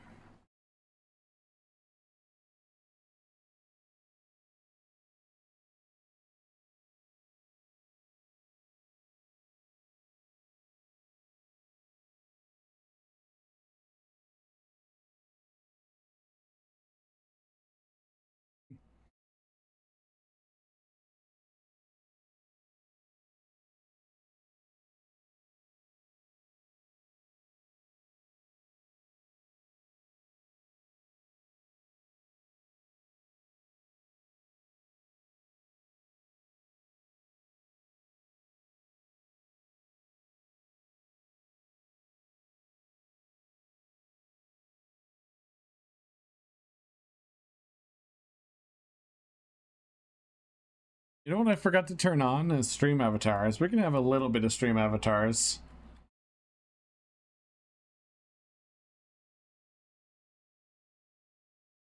You know what I forgot to turn on is stream avatars. We can have a little bit of stream avatars.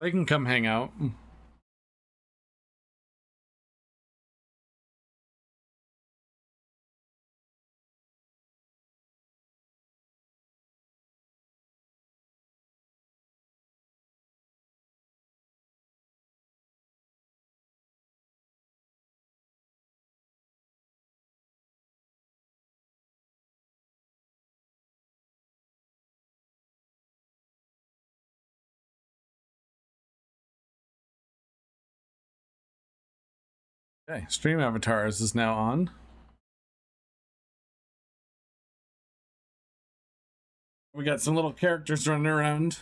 They can come hang out. Okay, stream avatars is now on. We got some little characters running around.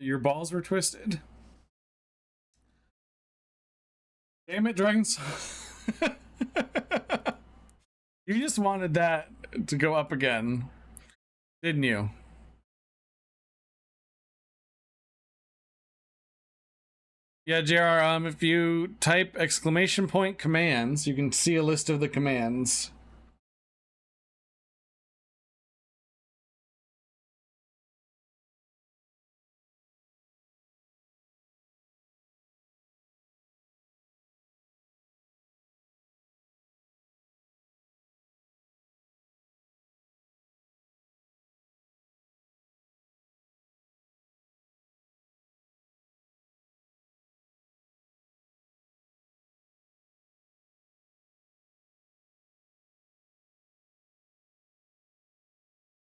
Your balls were twisted. Damn it, dragons. You just wanted that to go up again, didn't you? Yeah, JR, if you type exclamation point commands, you can see a list of the commands.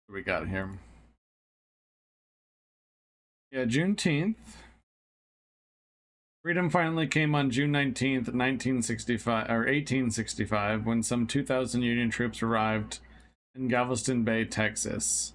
What do we got here? Yeah, Juneteenth. Freedom finally came on June 19th, 1965 or 1865, when some 2,000 Union troops arrived in Galveston Bay, Texas.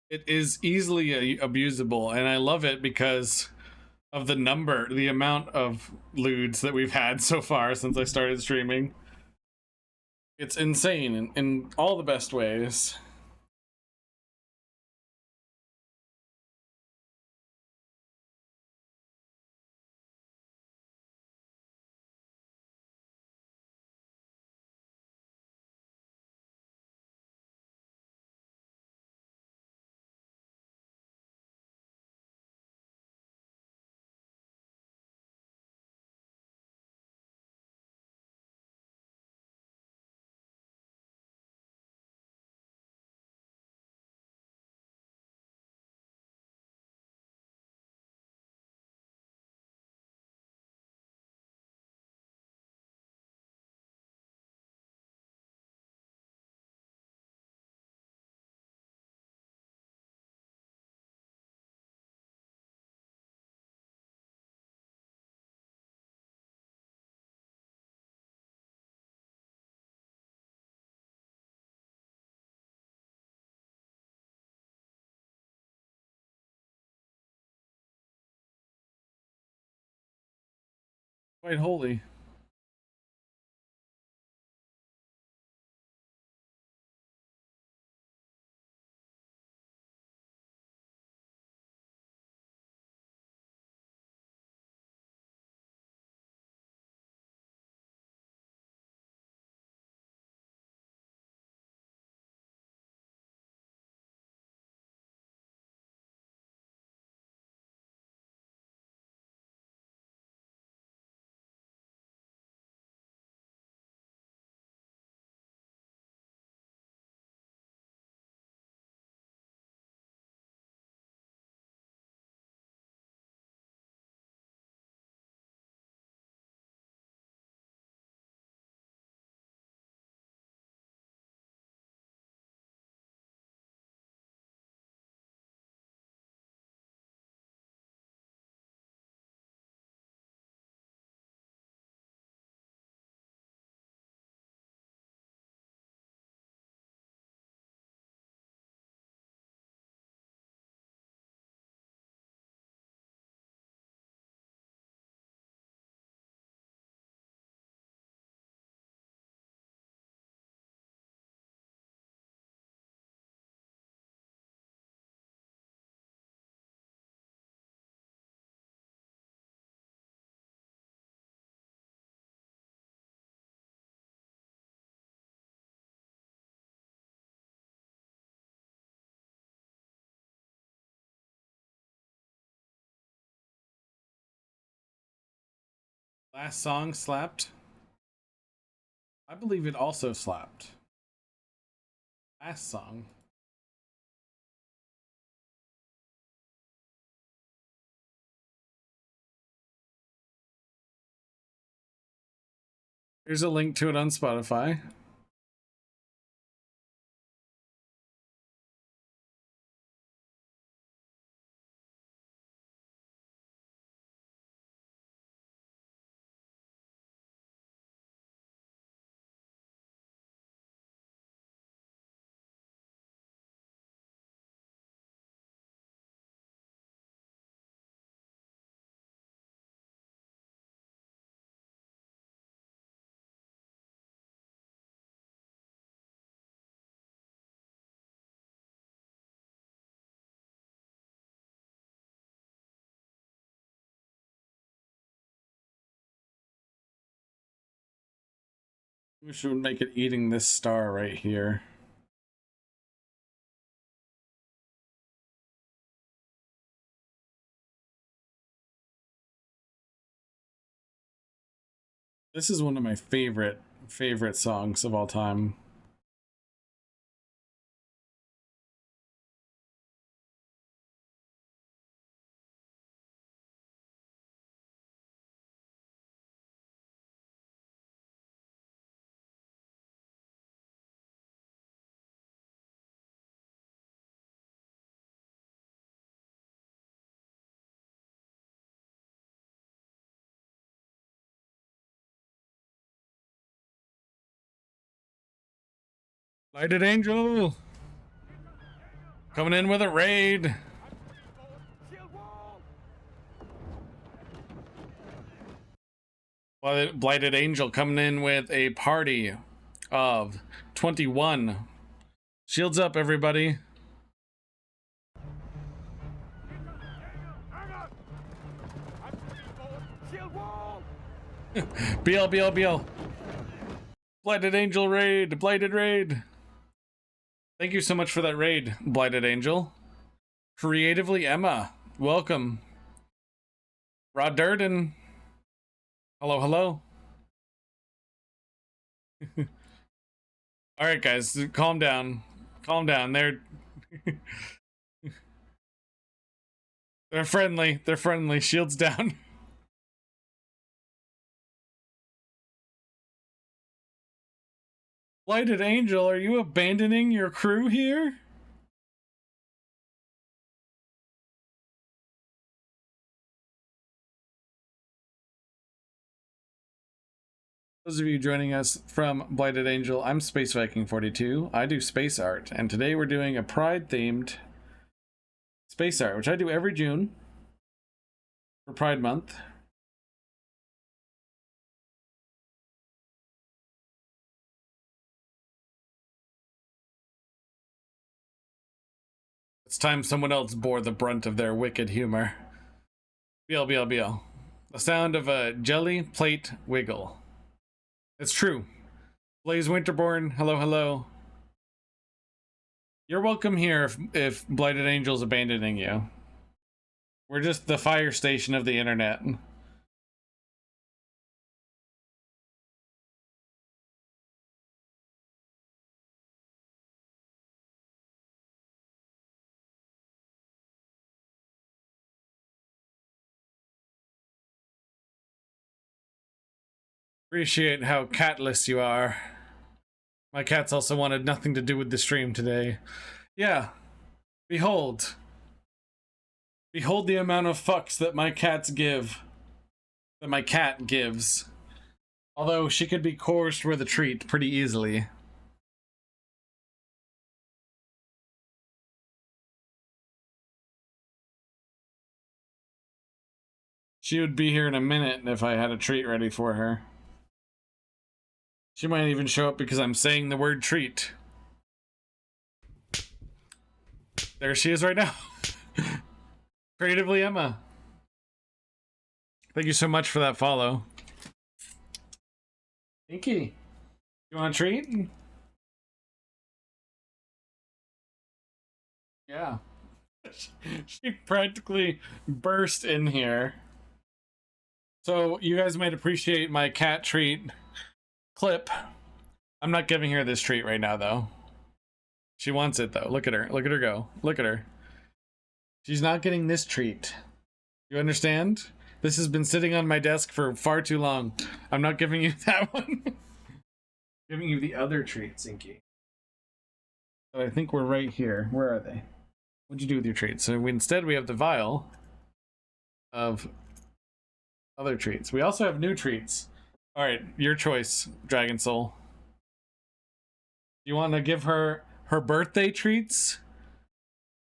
It is easily abusable, and I love it because of the amount of lewds that we've had so far since I started streaming. It's insane in all the best ways. Quite holy. Last song slapped. I believe it also slapped. Last song. Here's a link to it on Spotify. We should make it eating this star right here. This is one of my favorite songs of all time. Lighted Angel! Coming in with a raid! Blighted Angel coming in with a party of 21. Shields up, everybody. BL. Blighted Angel raid. Blighted raid. Thank you so much for that raid, Blighted Angel. Creatively Emma. Welcome. Rod Durden. Hello. All right, guys, calm down. They're friendly. Shields down. Blighted Angel, are you abandoning your crew here? Those of you joining us from Blighted Angel, I'm Space Viking 42. I do space art, and today we're doing a Pride-themed space art, which I do every June for Pride Month. It's time someone else bore the brunt of their wicked humor. BL. The sound of a jelly plate wiggle. It's true. Blaze Winterborn, hello. You're welcome here if Blighted Angel's abandoning you. We're just the fire station of the internet. Appreciate how catless you are. My cats also wanted nothing to do with the stream today. Yeah. Behold the amount of fucks that my cats give. That my cat gives. Although she could be coerced with a treat pretty easily. She would be here in a minute if I had a treat ready for her. She might even show up because I'm saying the word treat. There she is right now. Creatively Emma. Thank you so much for that follow. Inky, you want a treat? Yeah. She practically burst in here. So you guys might appreciate my cat treat clip. I'm not giving her this treat right now, though. She wants it, though. Look at her. Look at her go. Look at her. She's not getting this treat. You understand? This has been sitting on my desk for far too long. I'm not giving you that one. Giving you the other treat, Zinky. So I think we're right here. Where are they? What'd you do with your treats? So instead we have the vial of other treats. We also have new treats. All right, your choice, Dragon Soul. You want to give her birthday treats?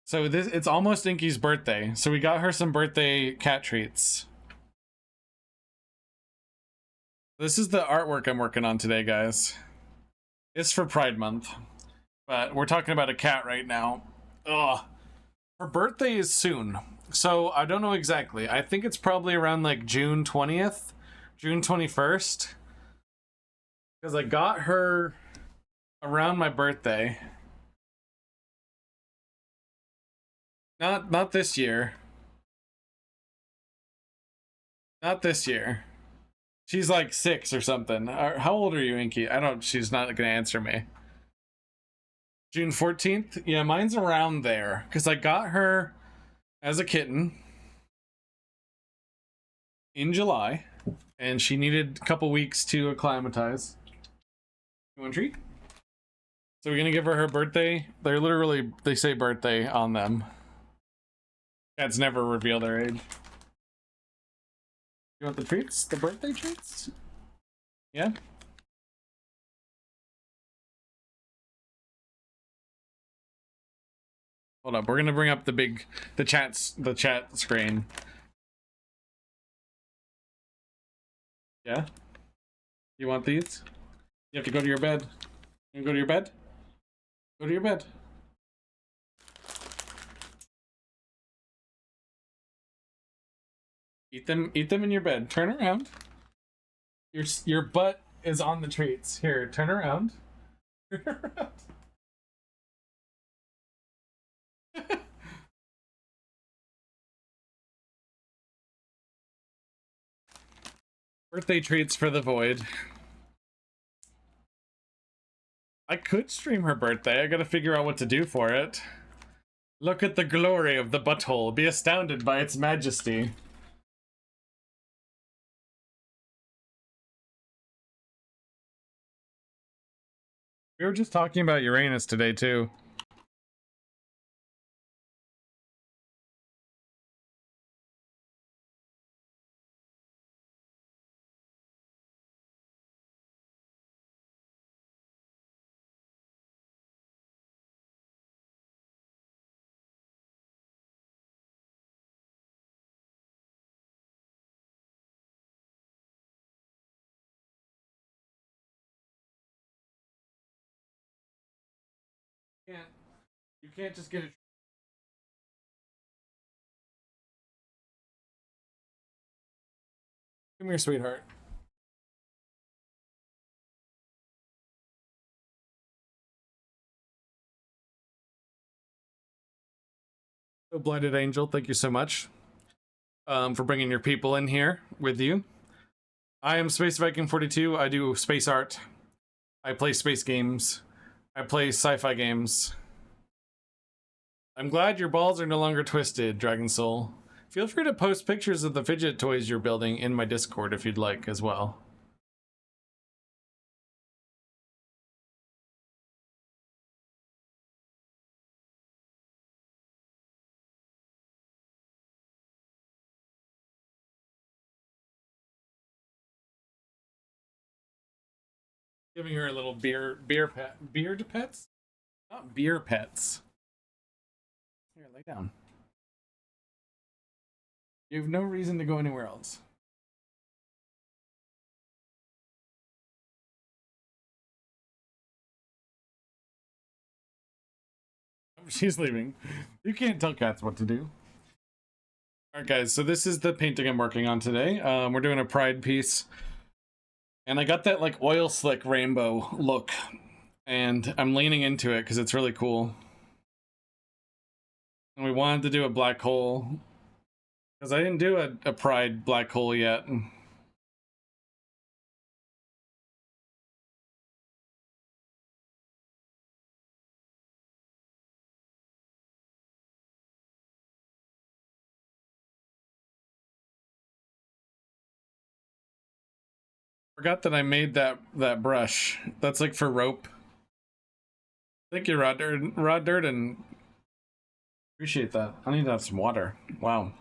So it's almost Inky's birthday. So we got her some birthday cat treats. This is the artwork I'm working on today, guys. It's for Pride Month. But we're talking about a cat right now. Ugh. Her birthday is soon. So I don't know exactly. I think it's probably around like June 20th, June 21st. Because I got her around my birthday. Not this year. Not this year. She's like 6 or something. How old are you, Inky? I don't. She's not gonna answer me. June 14th. Yeah, mine's around there because I got her as a kitten in July, and she needed a couple weeks to acclimatize. You want a treat? So we're gonna give her her birthday. They're literally, they say birthday on them. Cats never reveal their age. You want the treats? The birthday treats? Yeah. Hold up, we're gonna bring up the chat screen. Yeah. You want these? You have to go to your bed. You go to your bed? Go to your bed. Eat them in your bed. Turn around. Your butt is on the treats. Here, turn around. Turn around. Birthday treats for the void. I could stream her birthday. I gotta figure out what to do for it. Look at the glory of the butthole. Be astounded by its majesty. We were just talking about Uranus today, too. You can't just get a. Come here, sweetheart. So, Blinded Angel, thank you so much for bringing your people in here with you. I am Space Viking 42. I do space art. I play space games. I play sci-fi games. I'm glad your balls are no longer twisted, Dragon Soul. Feel free to post pictures of the fidget toys you're building in my Discord if you'd like as well. Giving her a little beard pets? Not beer pets. Here, lay down. You have no reason to go anywhere else. She's leaving. You can't tell cats what to do. Alright guys, so this is the painting I'm working on today. We're doing a pride piece. And I got that like oil slick rainbow look. And I'm leaning into it because it's really cool. And we wanted to do a black hole. Because I didn't do a pride black hole yet. Forgot that I made that brush. That's like for rope. Thank you, Rod Durden. Appreciate that. I need to have some water. Wow.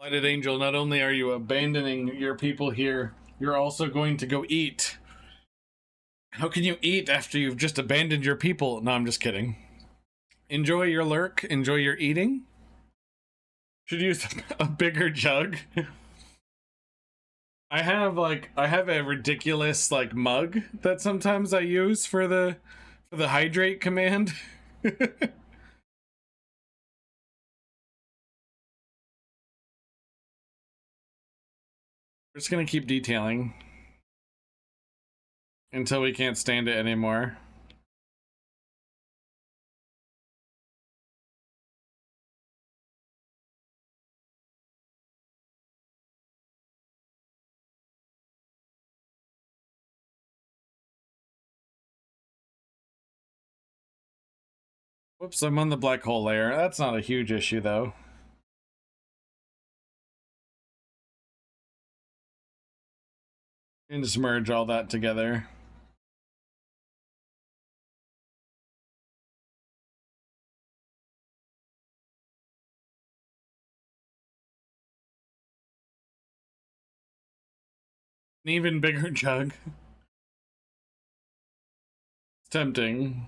Lighted Angel, not only are you abandoning your people here, you're also going to go eat. How can you eat after you've just abandoned your people? No, I'm just kidding. Enjoy your lurk. Enjoy your eating. Should use a bigger jug. I have a ridiculous like mug that sometimes I use for the hydrate command. We're just gonna keep detailing. until we can't stand it anymore. Whoops, I'm on the black hole layer. That's not a huge issue though. And just merge all that together. An even bigger jug. It's tempting.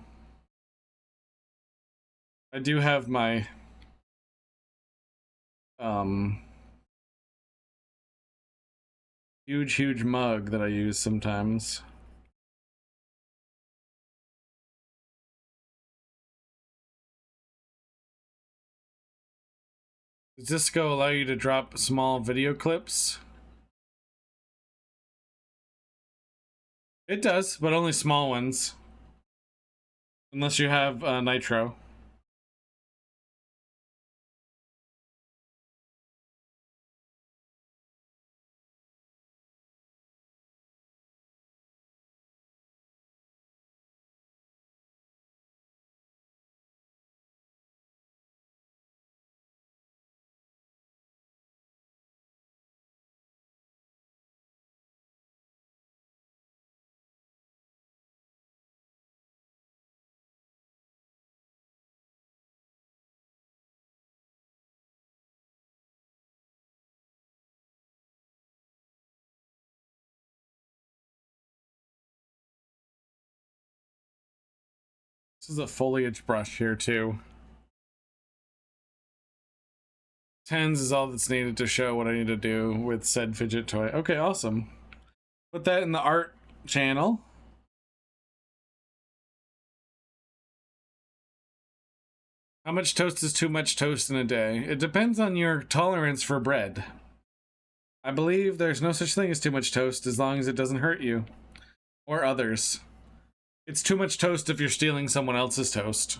I do have my huge mug that I use sometimes. Does Disco allow you to drop small video clips? It does, but only small ones. Unless you have Nitro. This is a foliage brush here too. 10s is all that's needed to show what I need to do with said fidget toy. Okay, awesome. Put that in the art channel. How much toast is too much toast in a day? It depends on your tolerance for bread. I believe there's no such thing as too much toast as long as it doesn't hurt you or others. It's too much toast if you're stealing someone else's toast.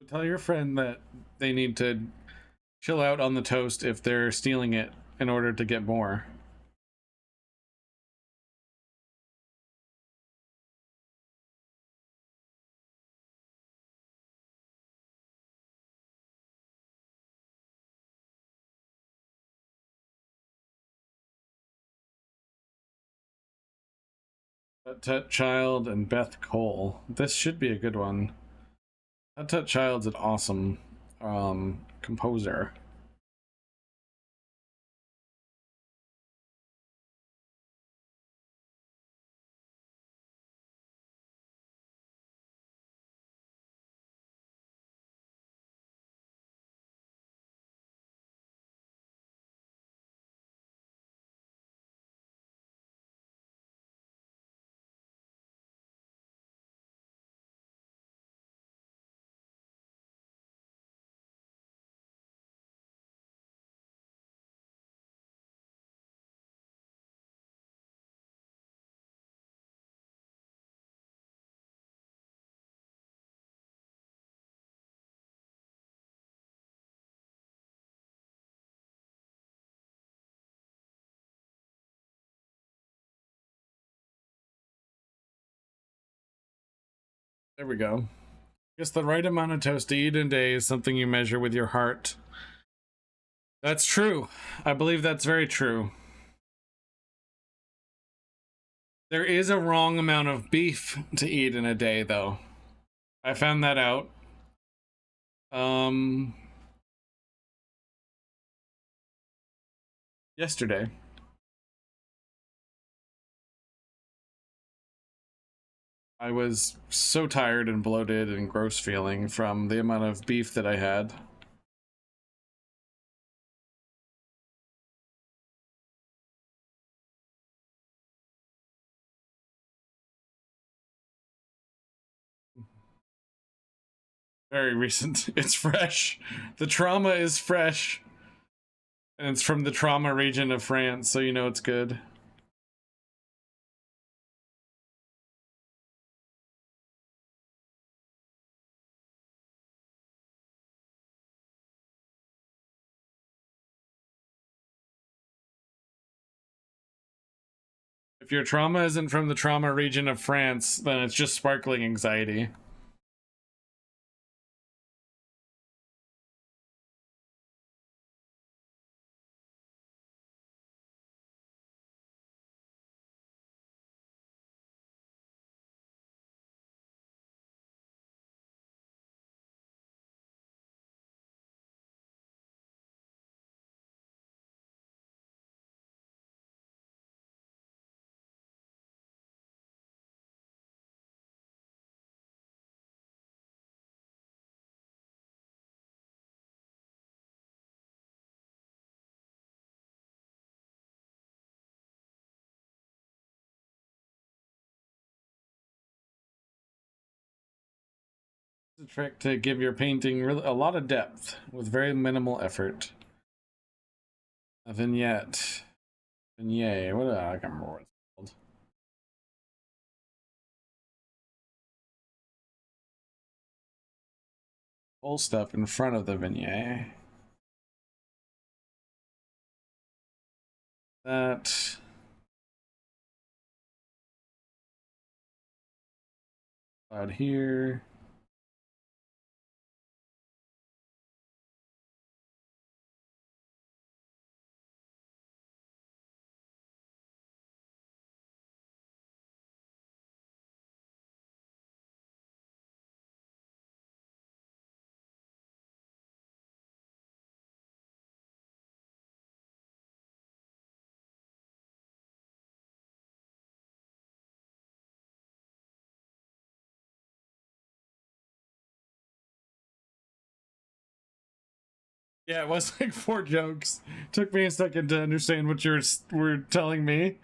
Tell your friend that they need to chill out on the toast if they're stealing it in order to get more. Tut Tut Child and Beth Cole. This should be a good one. Tut Tut Child's an awesome composer. There we go. Guess the right amount of toast to eat in a day is something you measure with your heart. That's true. I believe that's very true. There is a wrong amount of beef to eat in a day, though. I found that out. Um, Yesterday. I was so tired and bloated and gross feeling from the amount of beef that I had. Very recent. It's fresh. The trauma is fresh. And it's from the trauma region of France, so you know it's good. If your trauma isn't from the trauma region of France, then it's just sparkling anxiety. It's a trick to give your painting really a lot of depth with very minimal effort. A vignette. Vignette. What? I can't remember what it's called. Whole stuff in front of the vignette. That. Out here. Yeah, it was like 4 jokes. Took me a second to understand what you were telling me.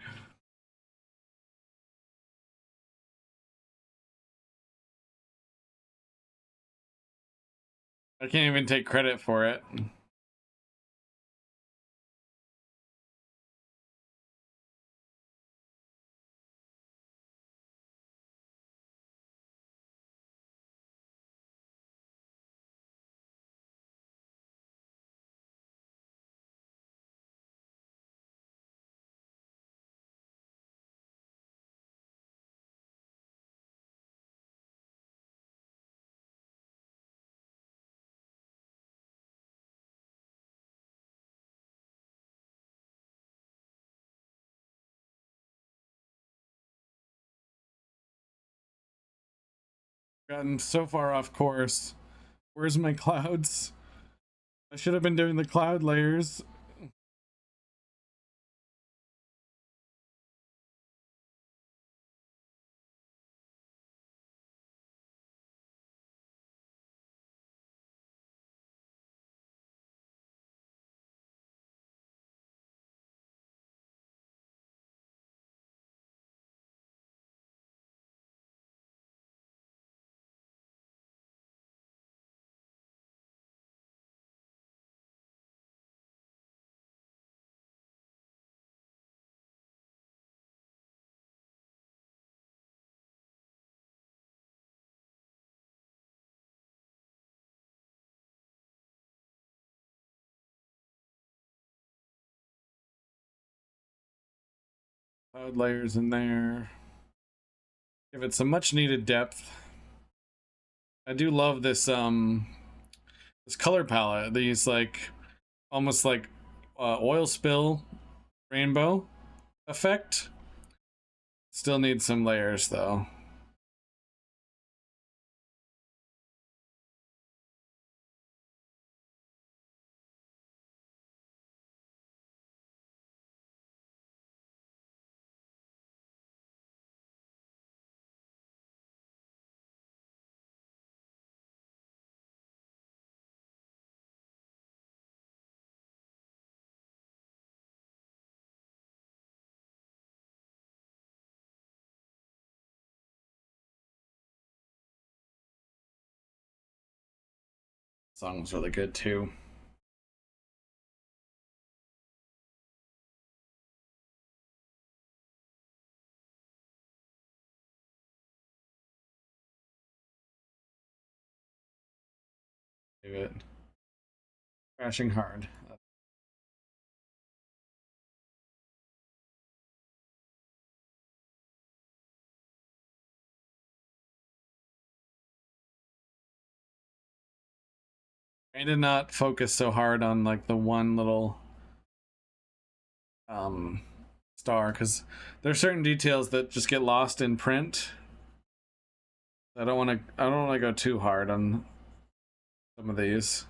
I can't even take credit for it. Gotten so far off course. Where's my clouds? I should have been doing the cloud layers. Cloud layers in there. Give it some much needed depth. I do love this color palette. These like almost like oil spill rainbow effect. Still needs some layers though. Song was really good too. Leave it. Crashing hard. I did not focus so hard on like the one little um star because there's certain details that just get lost in print. I don't want to go too hard on some of these.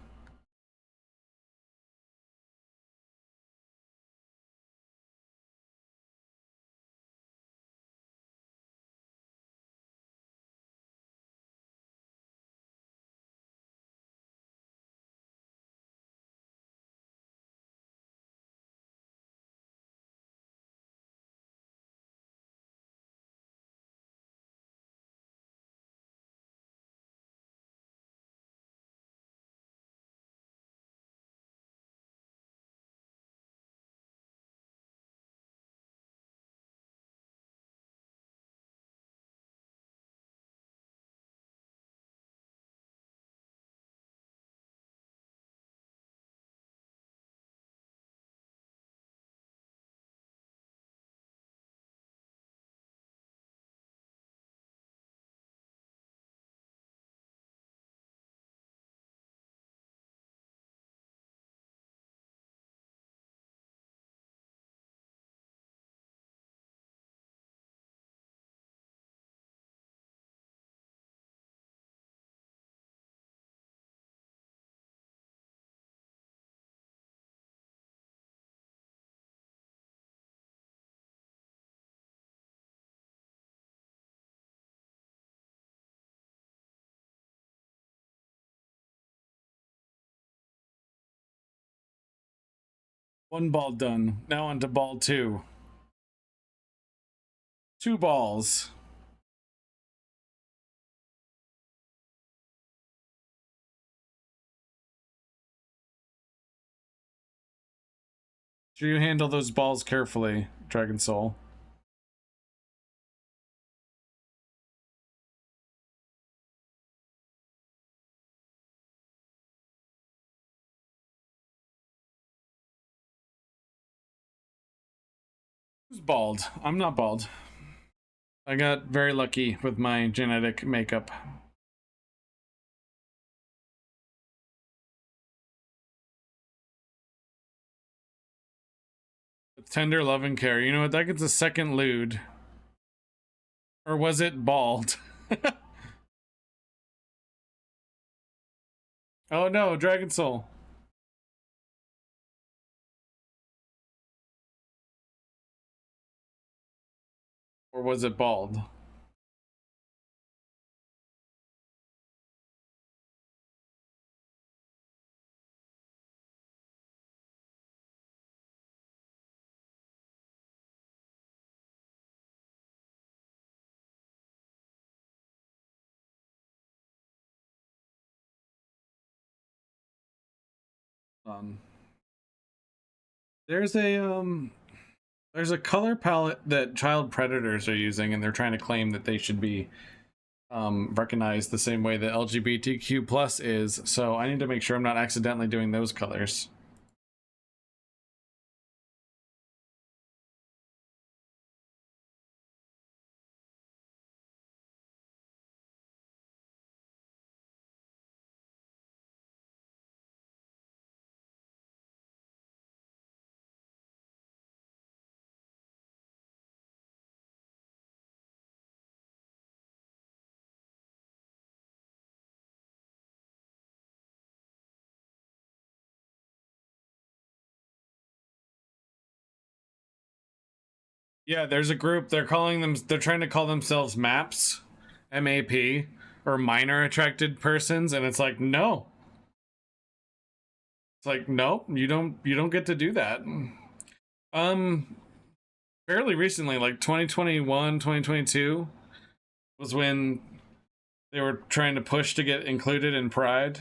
One ball done. Now on to ball two. Two balls. Sure you handle those balls carefully, Dragon Soul. Who's bald? I'm not bald. I got very lucky with my genetic makeup. With tender love and care. You know what? That gets a second lewd. Or was it bald? Oh no, Dragon Soul. Or was it bald? Um, there's a there's a color palette that child predators are using, and they're trying to claim that they should be recognized the same way that LGBTQ plus is. So I need to make sure I'm not accidentally doing those colors. Yeah, there's a group. They're calling them. They're trying to call themselves MAPs, MAP, or minor attracted persons, and it's like no. It's like nope. You don't get to do that. Um, fairly recently, like 2021, 2022, was when they were trying to push to get included in Pride.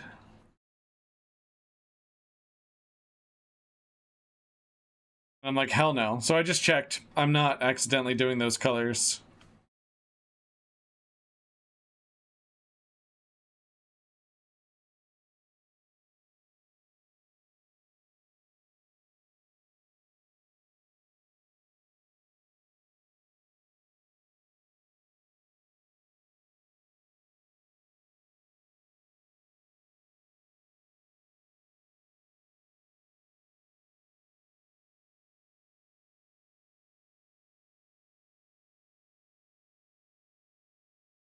I'm like, hell no. So I just checked. I'm not accidentally doing those colors.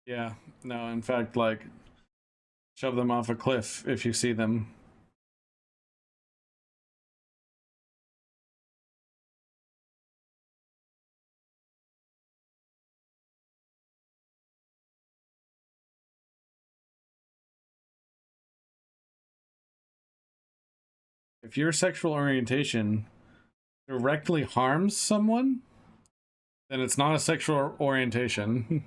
Yeah, no, in fact, like, shove them off a cliff if you see them. If your sexual orientation directly harms someone, then it's not a sexual orientation.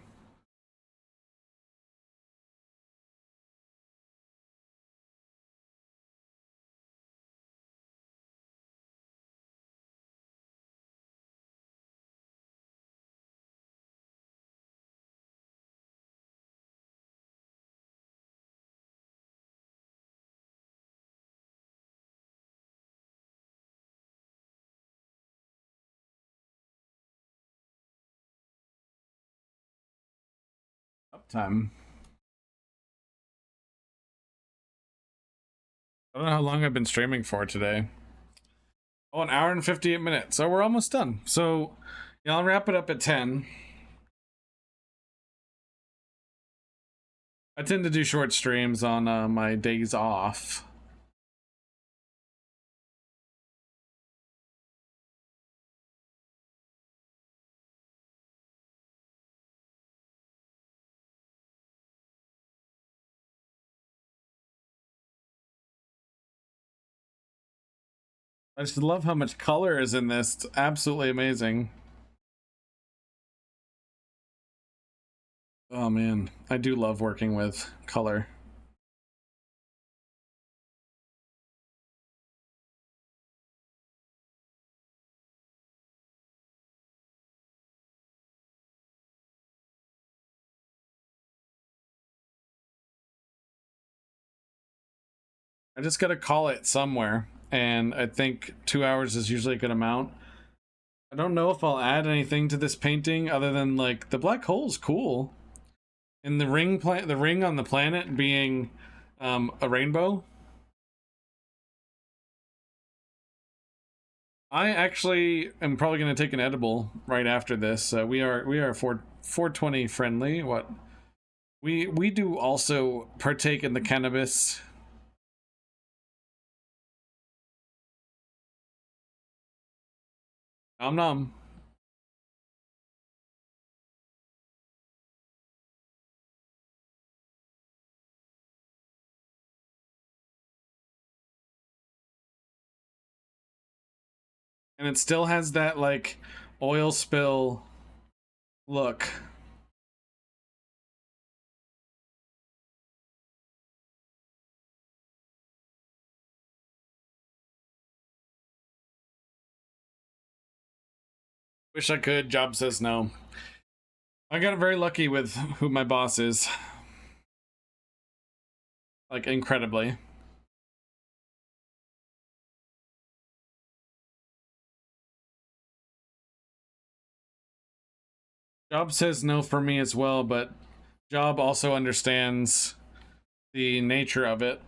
Uptime. I don't know how long I've been streaming for today. Oh, an hour and 58 minutes. So we're almost done. So, yeah, I'll wrap it up at 10. I tend to do short streams on my days off. I just love how much color is in this. It's absolutely amazing. Oh man, I do love working with color. I just gotta call it somewhere, and I think 2 hours is usually a good amount. I don't know if I'll add anything to this painting other than like the black hole's cool, and the ring on the planet being a rainbow. I actually am probably going to take an edible right after this. We are 420 friendly. What we do also partake in the cannabis. Nom nom. And it still has that like oil spill look. Wish I could. Job says no. I got very lucky with who my boss is. Like incredibly. Job says no for me as well, but Job also understands the nature of it.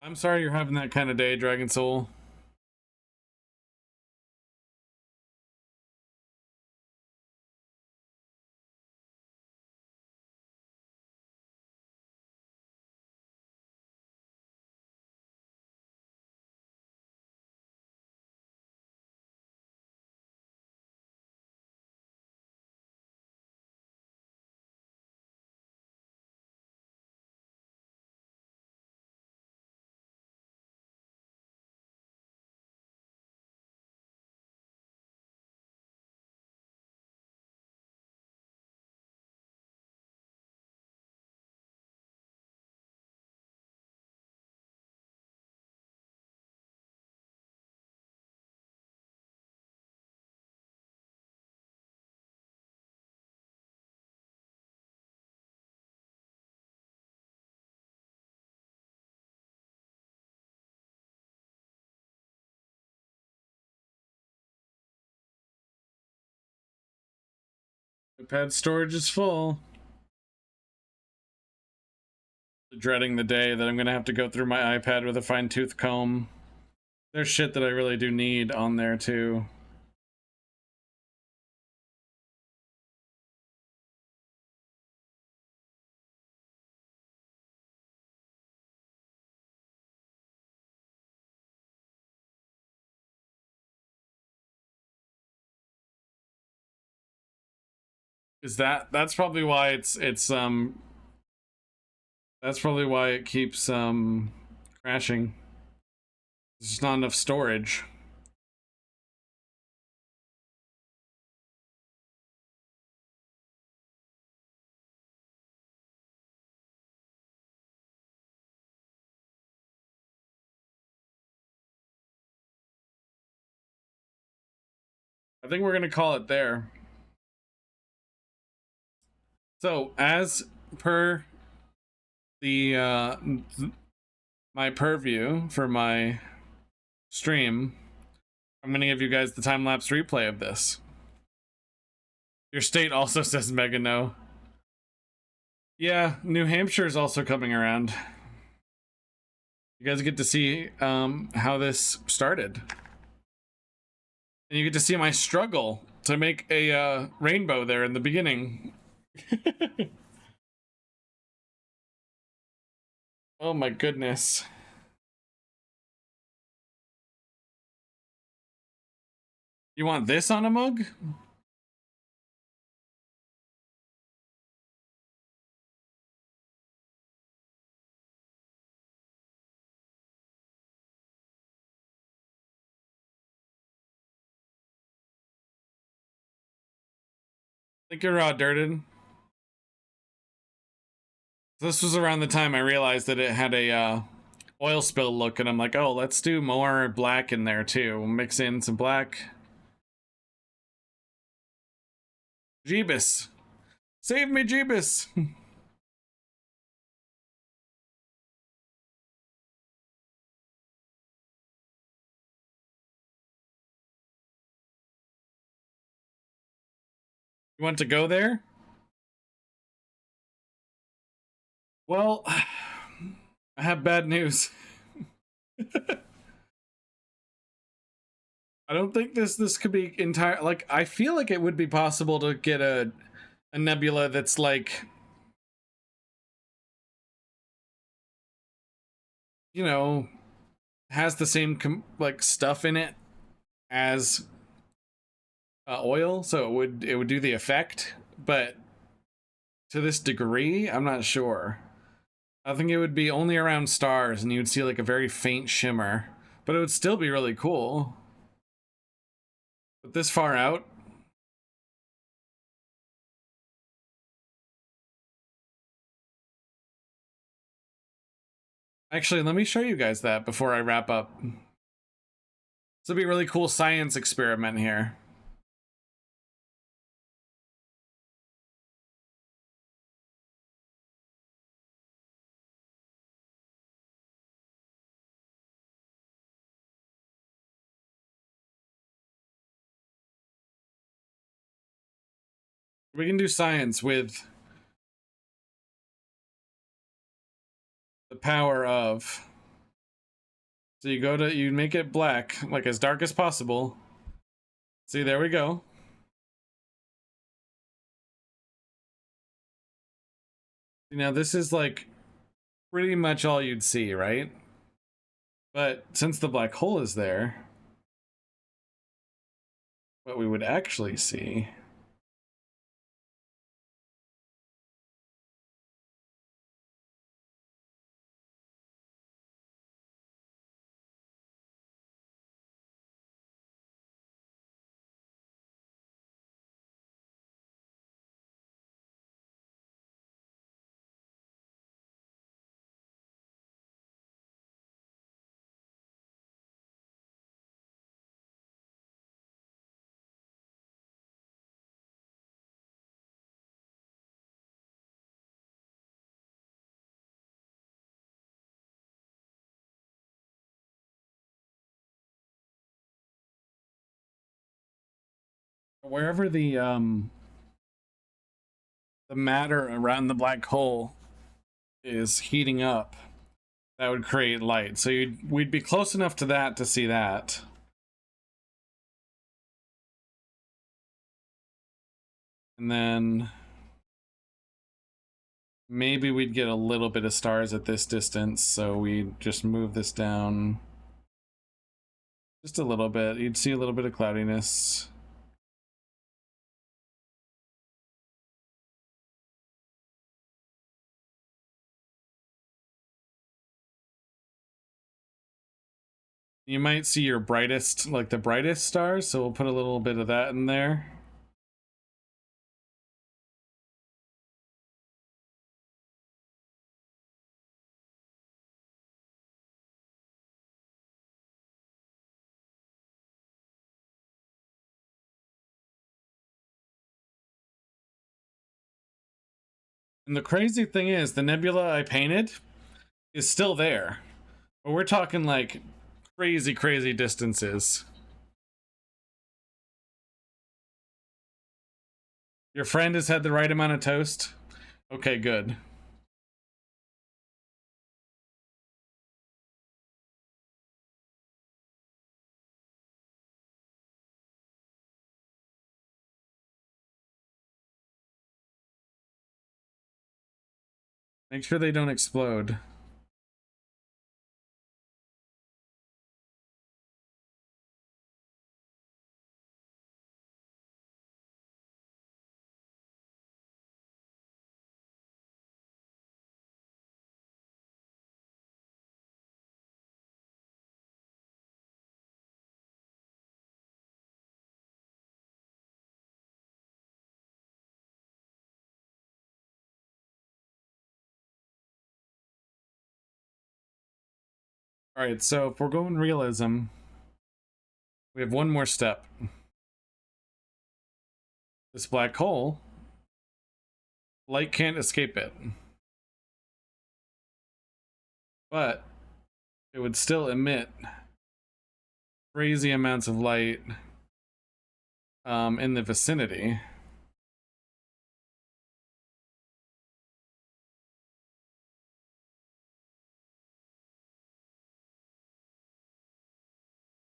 I'm sorry you're having that kind of day, Dragon Soul. iPad storage is full. Dreading the day that I'm gonna have to go through my iPad with a fine-tooth comb. There's shit that I really do need on there too. Is that's probably why that's probably why it keeps crashing. There's just not enough storage. I think we're gonna call it there. So as per the my purview for my stream, I'm gonna give you guys the time-lapse replay of this. Your state also says mega no. Yeah, New Hampshire is also coming around. You guys get to see how this started. And you get to see my struggle to make a rainbow there in the beginning. Oh my goodness. You want this on a mug? Think you're raw dirted. This was around the time I realized that it had a oil spill look, and I'm like, oh, let's do more black in there too. We'll mix in some black. Jeebus. Save me, Jeebus. You want to go there? Well, I have bad news. I don't think this could be entire. Like, I feel like it would be possible to get a nebula that's like, you know, has the same like stuff in it as oil, so it would do the effect. But to this degree, I'm not sure. I think it would be only around stars, and you would see like a very faint shimmer, but it would still be really cool. But this far out, actually, let me show you guys that before I wrap up. This will be a really cool science experiment here. We can do science with the power of So you make it black, like as dark as possible. See, there we go. Now this is like pretty much all you'd see, right? But since the black hole is there, what we would actually see wherever the matter around the black hole is heating up, that would create light. So we'd be close enough to that to see that. And then maybe we'd get a little bit of stars at this distance, so we just move this down just a little bit. You'd see a little bit of cloudiness. You might see your brightest, like the brightest stars, so we'll put a little bit of that in there. And the crazy thing is, the nebula I painted is still there. But we're talking like crazy, crazy distances. Your friend has had the right amount of toast? Okay, good. Make sure they don't explode. All right, so if we're going realism, we have one more step. This black hole, light can't escape it. But it would still emit crazy amounts of light in the vicinity.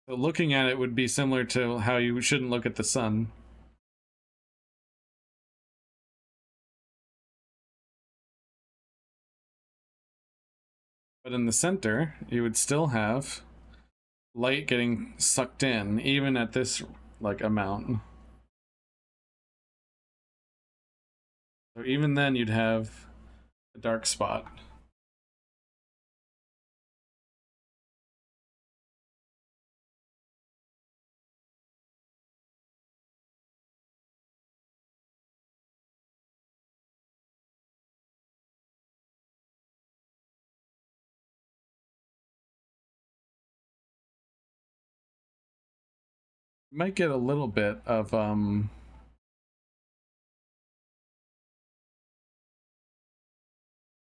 So looking at it would be similar to how you shouldn't look at the sun. But in the center, you would still have light getting sucked in, even at this like amount. So even then, you'd have a dark spot. You might get a little bit of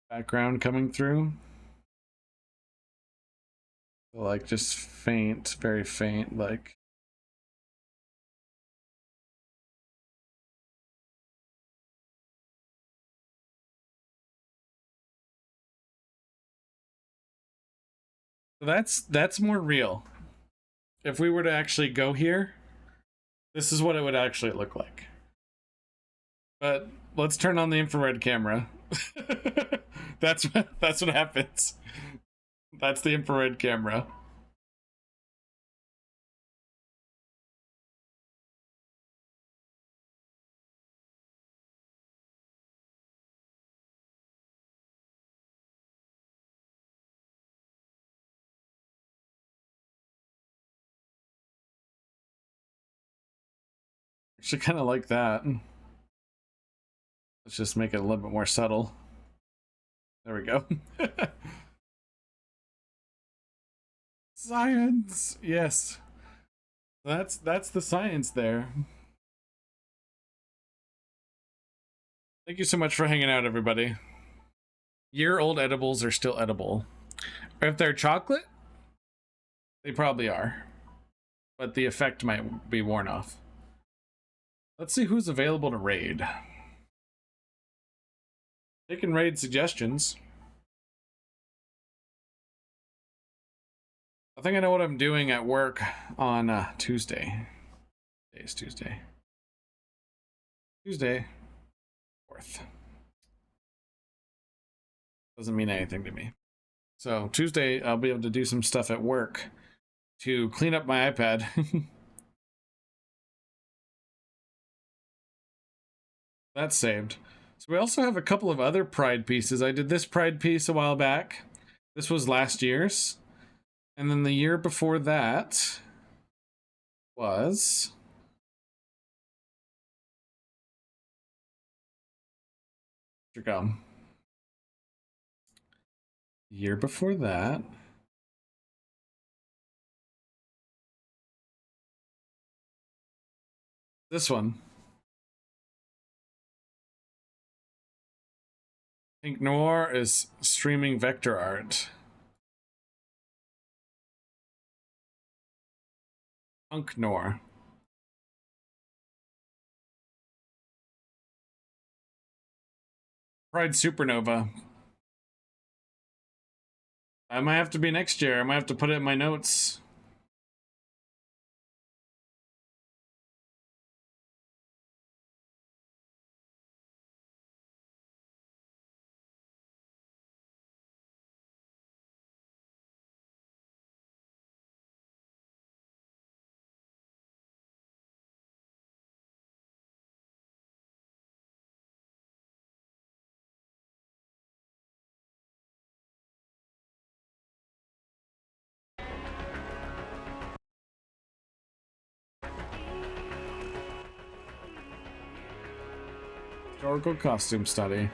background coming through. Like just faint, very faint, like That's more real. If we were to actually go here, this is what it would actually look like. But let's turn on the infrared camera. That's what happens. That's the infrared camera. Actually kind of like that. Let's just make it a little bit more subtle. There we go. Science. Yes. That's the science there. Thank you so much for hanging out, everybody. Year-old edibles are still edible. If they're chocolate, they probably are. But the effect might be worn off. Let's see who's available to raid. Taking raid suggestions. I think I know what I'm doing at work on Tuesday. Today's Tuesday. Tuesday 4th. Doesn't mean anything to me. So Tuesday, I'll be able to do some stuff at work to clean up my iPad. That's saved. So we also have a couple of other Pride pieces. I did this Pride piece a while back. This was last year's. And then the year before that was... Gum. The year before that... This one. Pink Noir is streaming vector art. Punk Noir. Pride Supernova. I might have to be next year. I might have to put it in my notes. Historical costume study.